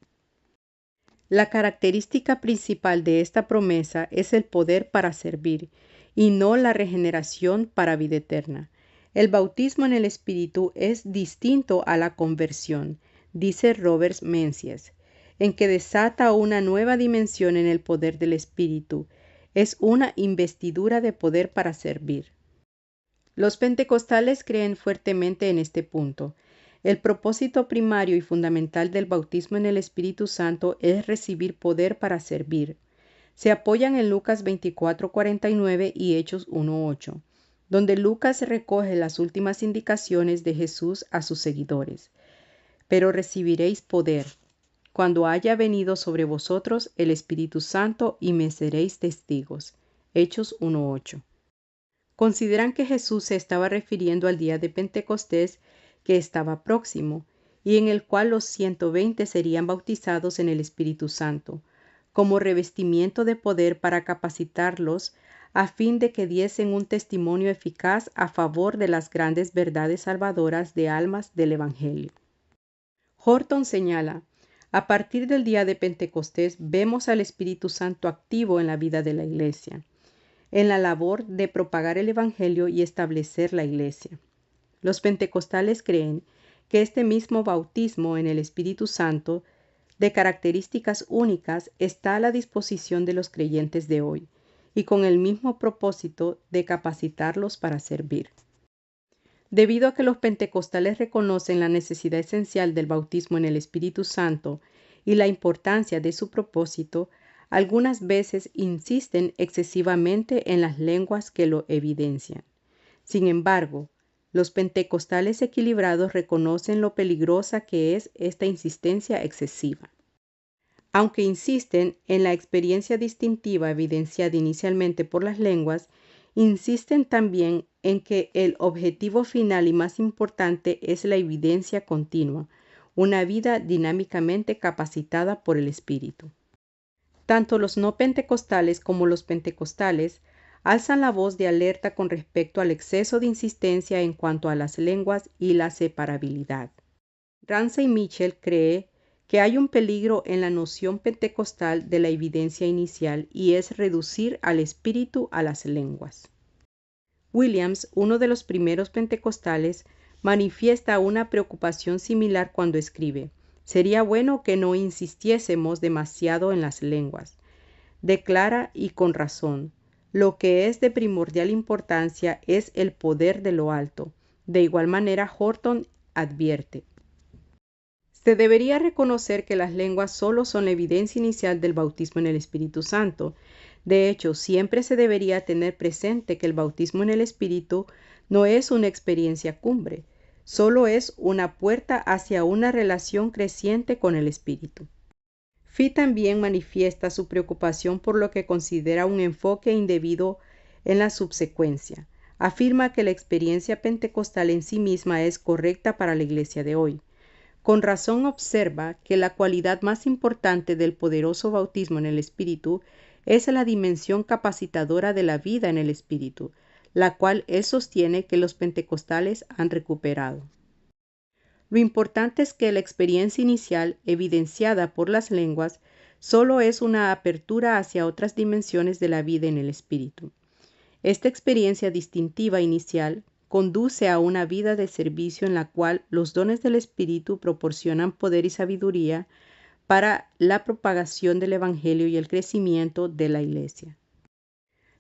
[SPEAKER 1] La característica principal de esta promesa es el poder para servir, y no la regeneración para vida eterna. El bautismo en el Espíritu es distinto a la conversión, dice Robert Menzies, en que desata una nueva dimensión en el poder del Espíritu. Es una investidura de poder para servir. Los pentecostales creen fuertemente en este punto. El propósito primario y fundamental del bautismo en el Espíritu Santo es recibir poder para servir. Se apoyan en Lucas 24:49 y Hechos 1:8. Donde Lucas recoge las últimas indicaciones de Jesús a sus seguidores. Pero recibiréis poder, cuando haya venido sobre vosotros el Espíritu Santo y me seréis testigos. Hechos 1:8. Consideran que Jesús se estaba refiriendo al día de Pentecostés que estaba próximo, y en el cual los 120 serían bautizados en el Espíritu Santo, como revestimiento de poder para capacitarlos a fin de que diesen un testimonio eficaz a favor de las grandes verdades salvadoras de almas del Evangelio. Horton señala, a partir del día de Pentecostés vemos al Espíritu Santo activo en la vida de la Iglesia, en la labor de propagar el Evangelio y establecer la Iglesia. Los pentecostales creen que este mismo bautismo en el Espíritu Santo, de características únicas, está a la disposición de los creyentes de hoy, y con el mismo propósito de capacitarlos para servir. Debido a que los pentecostales reconocen la necesidad esencial del bautismo en el Espíritu Santo y la importancia de su propósito, algunas veces insisten excesivamente en las lenguas que lo evidencian. Sin embargo, los pentecostales equilibrados reconocen lo peligrosa que es esta insistencia excesiva. Aunque insisten en la experiencia distintiva evidenciada inicialmente por las lenguas, insisten también en que el objetivo final y más importante es la evidencia continua, una vida dinámicamente capacitada por el Espíritu. Tanto los no pentecostales como los pentecostales alzan la voz de alerta con respecto al exceso de insistencia en cuanto a las lenguas y la separabilidad. Ramsey Mitchell cree que hay un peligro en la noción pentecostal de la evidencia inicial y es reducir al espíritu a las lenguas. Williams, uno de los primeros pentecostales, manifiesta una preocupación similar cuando escribe: «Sería bueno que no insistiésemos demasiado en las lenguas». Declara, y con razón, lo que es de primordial importancia es el poder de lo alto. De igual manera, Horton advierte: se debería reconocer que las lenguas solo son la evidencia inicial del bautismo en el Espíritu Santo. De hecho, siempre se debería tener presente que el bautismo en el Espíritu no es una experiencia cumbre, solo es una puerta hacia una relación creciente con el Espíritu. Fee también manifiesta su preocupación por lo que considera un enfoque indebido en la subsecuencia. Afirma que la experiencia pentecostal en sí misma es correcta para la Iglesia de hoy. Con razón observa que la cualidad más importante del poderoso bautismo en el Espíritu es la dimensión capacitadora de la vida en el Espíritu, la cual él sostiene que los pentecostales han recuperado. Lo importante es que la experiencia inicial, evidenciada por las lenguas, solo es una apertura hacia otras dimensiones de la vida en el Espíritu. Esta experiencia distintiva inicial conduce a una vida de servicio en la cual los dones del Espíritu proporcionan poder y sabiduría para la propagación del Evangelio y el crecimiento de la Iglesia.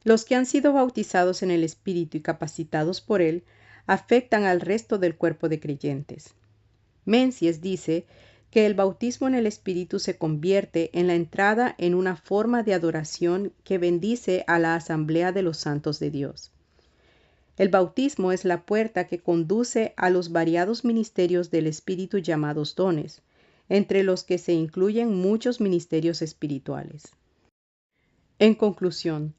[SPEAKER 1] Los que han sido bautizados en el Espíritu y capacitados por él afectan al resto del cuerpo de creyentes. Menzies dice que el bautismo en el Espíritu se convierte en la entrada en una forma de adoración que bendice a la asamblea de los santos de Dios. El bautismo es la puerta que conduce a los variados ministerios del Espíritu llamados dones, entre los que se incluyen muchos ministerios espirituales. En conclusión,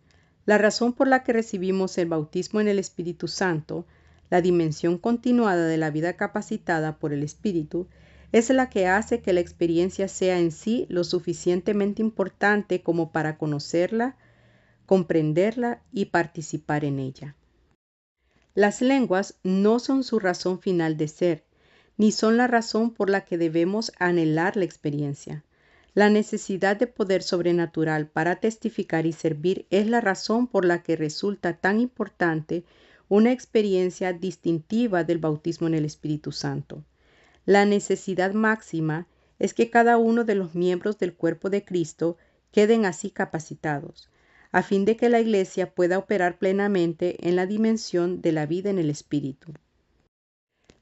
[SPEAKER 1] la razón por la que recibimos el bautismo en el Espíritu Santo, la dimensión continuada de la vida capacitada por el Espíritu, es la que hace que la experiencia sea en sí lo suficientemente importante como para conocerla, comprenderla y participar en ella. Las lenguas no son su razón final de ser, ni son la razón por la que debemos anhelar la experiencia. La necesidad de poder sobrenatural para testificar y servir es la razón por la que resulta tan importante una experiencia distintiva del bautismo en el Espíritu Santo. La necesidad máxima es que cada uno de los miembros del cuerpo de Cristo queden así capacitados, a fin de que la Iglesia pueda operar plenamente en la dimensión de la vida en el Espíritu.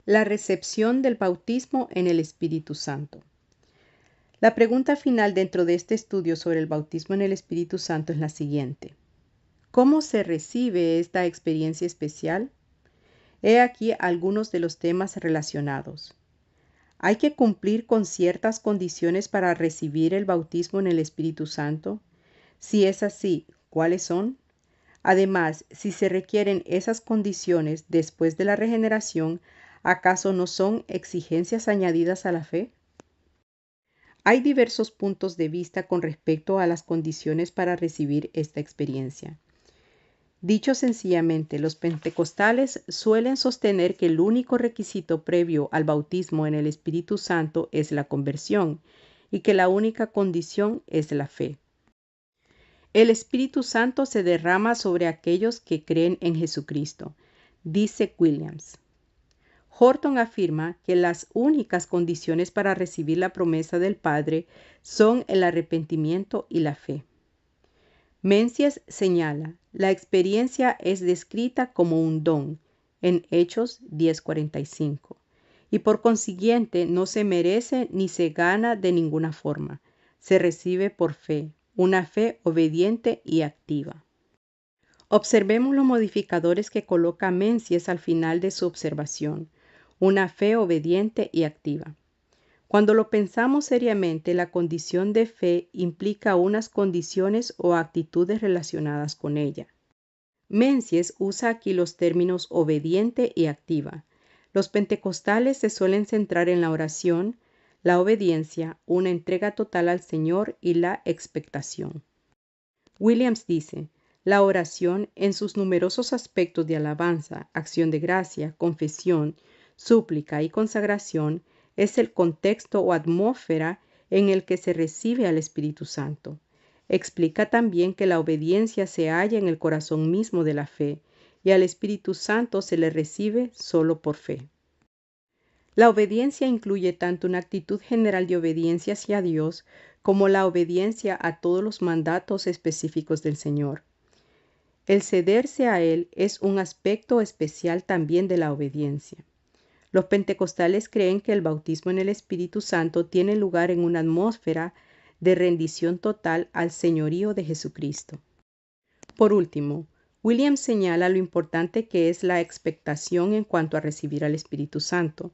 [SPEAKER 1] La recepción del bautismo en el Espíritu Santo. La pregunta final dentro de este estudio sobre el bautismo en el Espíritu Santo es la siguiente: ¿cómo se recibe esta experiencia especial? He aquí algunos de los temas relacionados. ¿Hay que cumplir con ciertas condiciones para recibir el bautismo en el Espíritu Santo? Si es así, ¿cuáles son? Además, si se requieren esas condiciones después de la regeneración, ¿acaso no son exigencias añadidas a la fe? Hay diversos puntos de vista con respecto a las condiciones para recibir esta experiencia. Dicho sencillamente, los pentecostales suelen sostener que el único requisito previo al bautismo en el Espíritu Santo es la conversión y que la única condición es la fe. El Espíritu Santo se derrama sobre aquellos que creen en Jesucristo, dice Williams. Horton afirma que las únicas condiciones para recibir la promesa del Padre son el arrepentimiento y la fe. Menzies señala, la experiencia es descrita como un don en Hechos 10:45 y por consiguiente no se merece ni se gana de ninguna forma. Se recibe por fe, una fe obediente y activa. Observemos los modificadores que coloca Menzies al final de su observación. Una fe obediente y activa. Cuando lo pensamos seriamente, la condición de fe implica unas condiciones o actitudes relacionadas con ella. Menzies usa aquí los términos obediente y activa. Los pentecostales se suelen centrar en la oración, la obediencia, una entrega total al Señor y la expectación. Williams dice, La oración, en sus numerosos aspectos de alabanza, acción de gracia, confesión, súplica y consagración, es el contexto o atmósfera en el que se recibe al Espíritu Santo. Explica también que la obediencia se halla en el corazón mismo de la fe, y al Espíritu Santo se le recibe solo por fe. La obediencia incluye tanto una actitud general de obediencia hacia Dios como la obediencia a todos los mandatos específicos del Señor. El cederse a Él es un aspecto especial también de la obediencia. Los pentecostales creen que el bautismo en el Espíritu Santo tiene lugar en una atmósfera de rendición total al señorío de Jesucristo. Por último, Williams señala lo importante que es la expectación en cuanto a recibir al Espíritu Santo.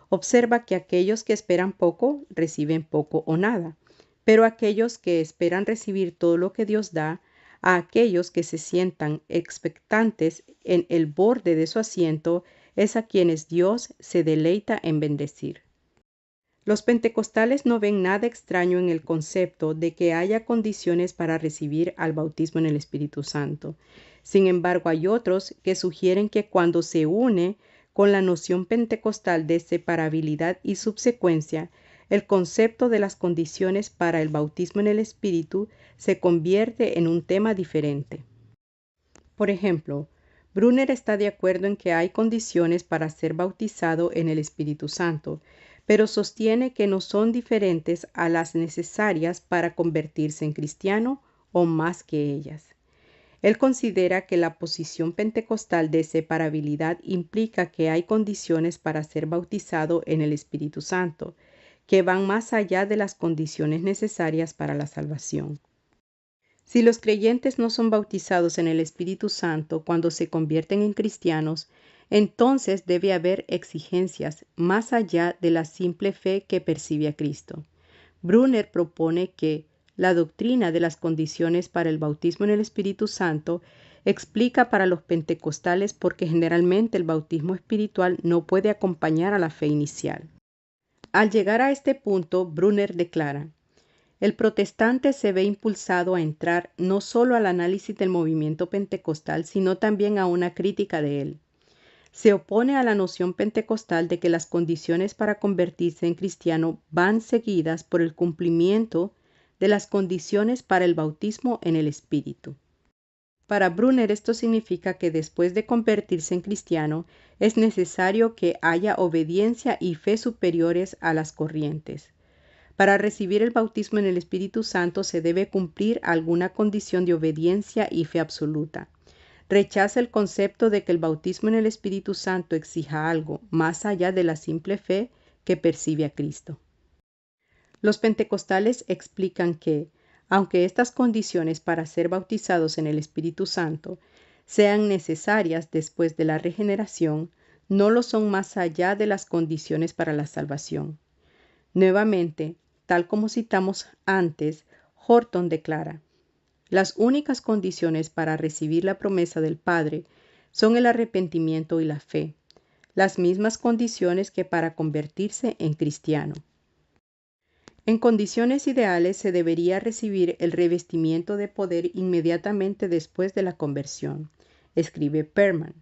[SPEAKER 1] Observa que aquellos que esperan poco reciben poco o nada, pero aquellos que esperan recibir todo lo que Dios da, a aquellos que se sientan expectantes en el borde de su asiento, es a quienes Dios se deleita en bendecir. Los pentecostales no ven nada extraño en el concepto de que haya condiciones para recibir al bautismo en el Espíritu Santo. Sin embargo, hay otros que sugieren que cuando se une con la noción pentecostal de separabilidad y subsecuencia, el concepto de las condiciones para el bautismo en el Espíritu se convierte en un tema diferente. Por ejemplo, Brunner está de acuerdo en que hay condiciones para ser bautizado en el Espíritu Santo, pero sostiene que no son diferentes a las necesarias para convertirse en cristiano o más que ellas. Él considera que la posición pentecostal de separabilidad implica que hay condiciones para ser bautizado en el Espíritu Santo, que van más allá de las condiciones necesarias para la salvación. Si los creyentes no son bautizados en el Espíritu Santo cuando se convierten en cristianos, entonces debe haber exigencias más allá de la simple fe que percibe a Cristo. Brunner propone que la doctrina de las condiciones para el bautismo en el Espíritu Santo explica para los pentecostales por qué generalmente el bautismo espiritual no puede acompañar a la fe inicial. Al llegar a este punto, Brunner declara: el protestante se ve impulsado a entrar no solo al análisis del movimiento pentecostal, sino también a una crítica de él. Se opone a la noción pentecostal de que las condiciones para convertirse en cristiano van seguidas por el cumplimiento de las condiciones para el bautismo en el Espíritu. Para Brunner esto significa que después de convertirse en cristiano es necesario que haya obediencia y fe superiores a las corrientes. Para recibir el bautismo en el Espíritu Santo se debe cumplir alguna condición de obediencia y fe absoluta. Rechaza el concepto de que el bautismo en el Espíritu Santo exija algo más allá de la simple fe que percibe a Cristo. Los pentecostales explican que, aunque estas condiciones para ser bautizados en el Espíritu Santo sean necesarias después de la regeneración, no lo son más allá de las condiciones para la salvación. Nuevamente, tal como citamos antes, Horton declara: las únicas condiciones para recibir la promesa del Padre son el arrepentimiento y la fe, las mismas condiciones que para convertirse en cristiano. En condiciones ideales se debería recibir el revestimiento de poder inmediatamente después de la conversión, escribe Perman.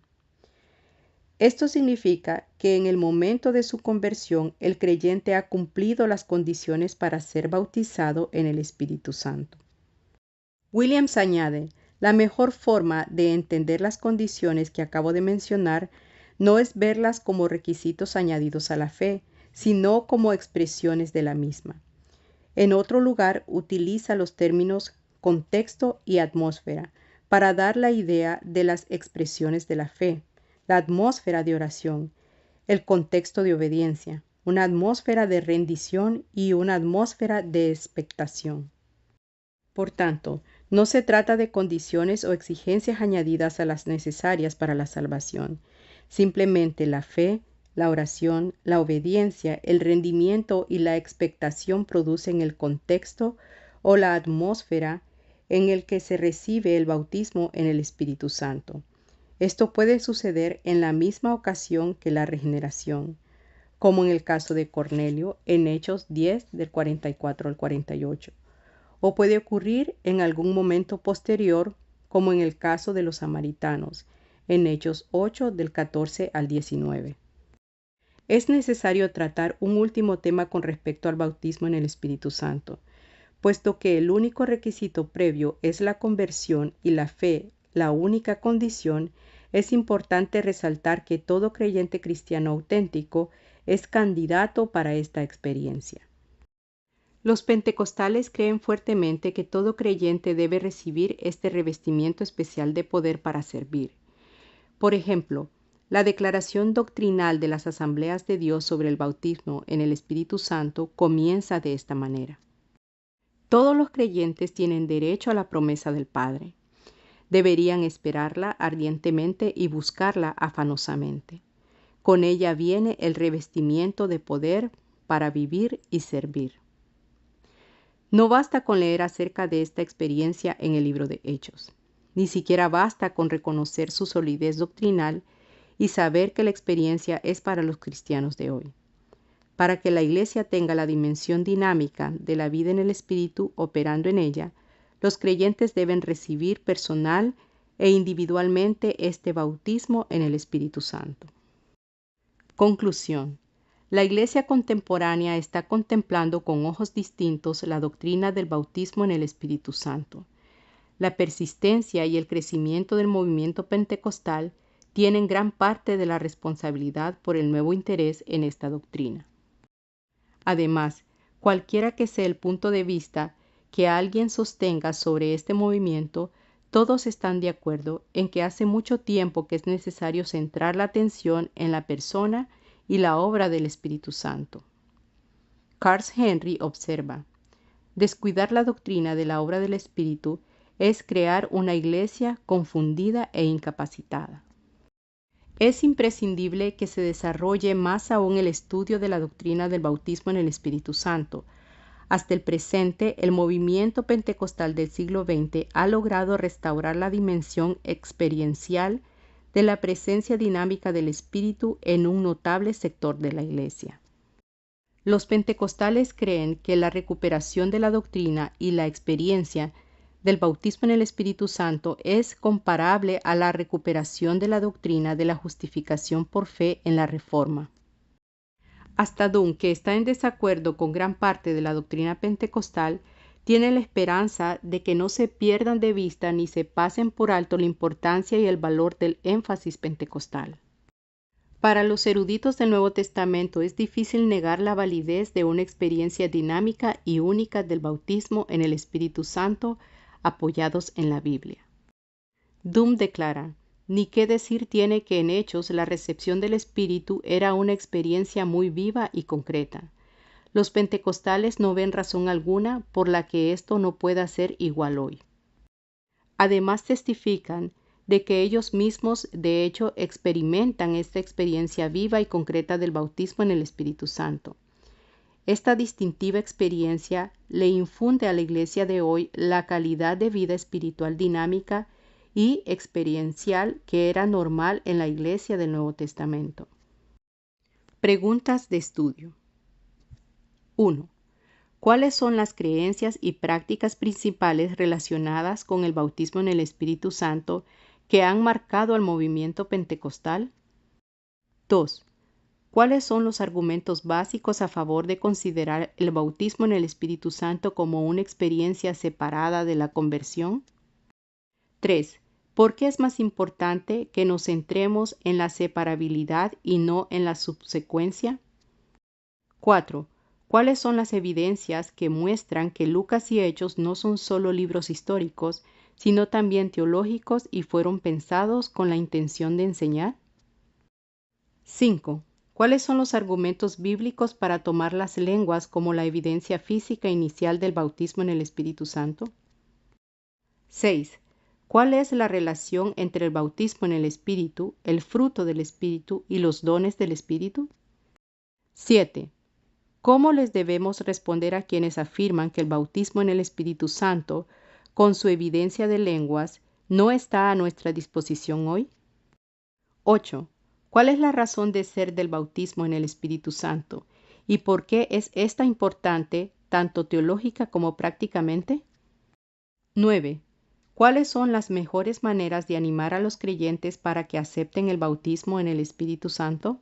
[SPEAKER 1] Esto significa que en el momento de su conversión el creyente ha cumplido las condiciones para ser bautizado en el Espíritu Santo. Williams añade: la mejor forma de entender las condiciones que acabo de mencionar no es verlas como requisitos añadidos a la fe, sino como expresiones de la misma. En otro lugar, utiliza los términos contexto y atmósfera para dar la idea de las expresiones de la fe, la atmósfera de oración, el contexto de obediencia, una atmósfera de rendición y una atmósfera de expectación. Por tanto, no se trata de condiciones o exigencias añadidas a las necesarias para la salvación. Simplemente la fe, la oración, la obediencia, el rendimiento y la expectación producen el contexto o la atmósfera en el que se recibe el bautismo en el Espíritu Santo. Esto puede suceder en la misma ocasión que la regeneración, como en el caso de Cornelio en Hechos 10 del 44 al 48, o puede ocurrir en algún momento posterior, como en el caso de los samaritanos, en Hechos 8 del 14 al 19. Es necesario tratar un último tema con respecto al bautismo en el Espíritu Santo, puesto que el único requisito previo es la conversión y la fe, la única condición. Es importante resaltar que todo creyente cristiano auténtico es candidato para esta experiencia. Los pentecostales creen fuertemente que todo creyente debe recibir este revestimiento especial de poder para servir. Por ejemplo, la declaración doctrinal de las Asambleas de Dios sobre el bautismo en el Espíritu Santo comienza de esta manera. Todos los creyentes tienen derecho a la promesa del Padre. Deberían esperarla ardientemente y buscarla afanosamente. Con ella viene el revestimiento de poder para vivir y servir. No basta con leer acerca de esta experiencia en el libro de Hechos. Ni siquiera basta con reconocer su solidez doctrinal y saber que la experiencia es para los cristianos de hoy. Para que la Iglesia tenga la dimensión dinámica de la vida en el Espíritu operando en ella, los creyentes deben recibir personal e individualmente este bautismo en el Espíritu Santo. Conclusión. La Iglesia contemporánea está contemplando con ojos distintos la doctrina del bautismo en el Espíritu Santo. La persistencia y el crecimiento del movimiento pentecostal tienen gran parte de la responsabilidad por el nuevo interés en esta doctrina. Además, cualquiera que sea el punto de vista que alguien sostenga sobre este movimiento, todos están de acuerdo en que hace mucho tiempo que es necesario centrar la atención en la persona y la obra del Espíritu Santo. Charles Henry observa: descuidar la doctrina de la obra del Espíritu es crear una iglesia confundida e incapacitada. Es imprescindible que se desarrolle más aún el estudio de la doctrina del bautismo en el Espíritu Santo. Hasta el presente, el movimiento pentecostal del siglo XX ha logrado restaurar la dimensión experiencial de la presencia dinámica del Espíritu en un notable sector de la Iglesia. Los pentecostales creen que la recuperación de la doctrina y la experiencia del bautismo en el Espíritu Santo es comparable a la recuperación de la doctrina de la justificación por fe en la Reforma. Hasta Dunn, que está en desacuerdo con gran parte de la doctrina pentecostal, tiene la esperanza de que no se pierdan de vista ni se pasen por alto la importancia y el valor del énfasis pentecostal. Para los eruditos del Nuevo Testamento es difícil negar la validez de una experiencia dinámica y única del bautismo en el Espíritu Santo apoyados en la Biblia. Dunn declara: ni qué decir tiene que en Hechos la recepción del Espíritu era una experiencia muy viva y concreta. Los pentecostales no ven razón alguna por la que esto no pueda ser igual hoy. Además testifican de que ellos mismos de hecho experimentan esta experiencia viva y concreta del bautismo en el Espíritu Santo. Esta distintiva experiencia le infunde a la Iglesia de hoy la calidad de vida espiritual dinámica y experiencial que era normal en la Iglesia del Nuevo Testamento. Preguntas de estudio. 1. ¿Cuáles son las creencias y prácticas principales relacionadas con el bautismo en el Espíritu Santo que han marcado al movimiento pentecostal? 2. ¿Cuáles son los argumentos básicos a favor de considerar el bautismo en el Espíritu Santo como una experiencia separada de la conversión? 3. ¿Por qué es más importante que nos centremos en la separabilidad y no en la subsecuencia? 4. ¿Cuáles son las evidencias que muestran que Lucas y Hechos no son solo libros históricos, sino también teológicos y fueron pensados con la intención de enseñar? 5. ¿Cuáles son los argumentos bíblicos para tomar las lenguas como la evidencia física inicial del bautismo en el Espíritu Santo? 6. ¿Cuál es la relación entre el bautismo en el Espíritu, el fruto del Espíritu y los dones del Espíritu? 7. ¿Cómo les debemos responder a quienes afirman que el bautismo en el Espíritu Santo, con su evidencia de lenguas, no está a nuestra disposición hoy? 8. ¿Cuál es la razón de ser del bautismo en el Espíritu Santo y por qué es esta importante tanto teológica como prácticamente? 9. ¿Cuáles son las mejores maneras de animar a los creyentes para que acepten el bautismo en el Espíritu Santo?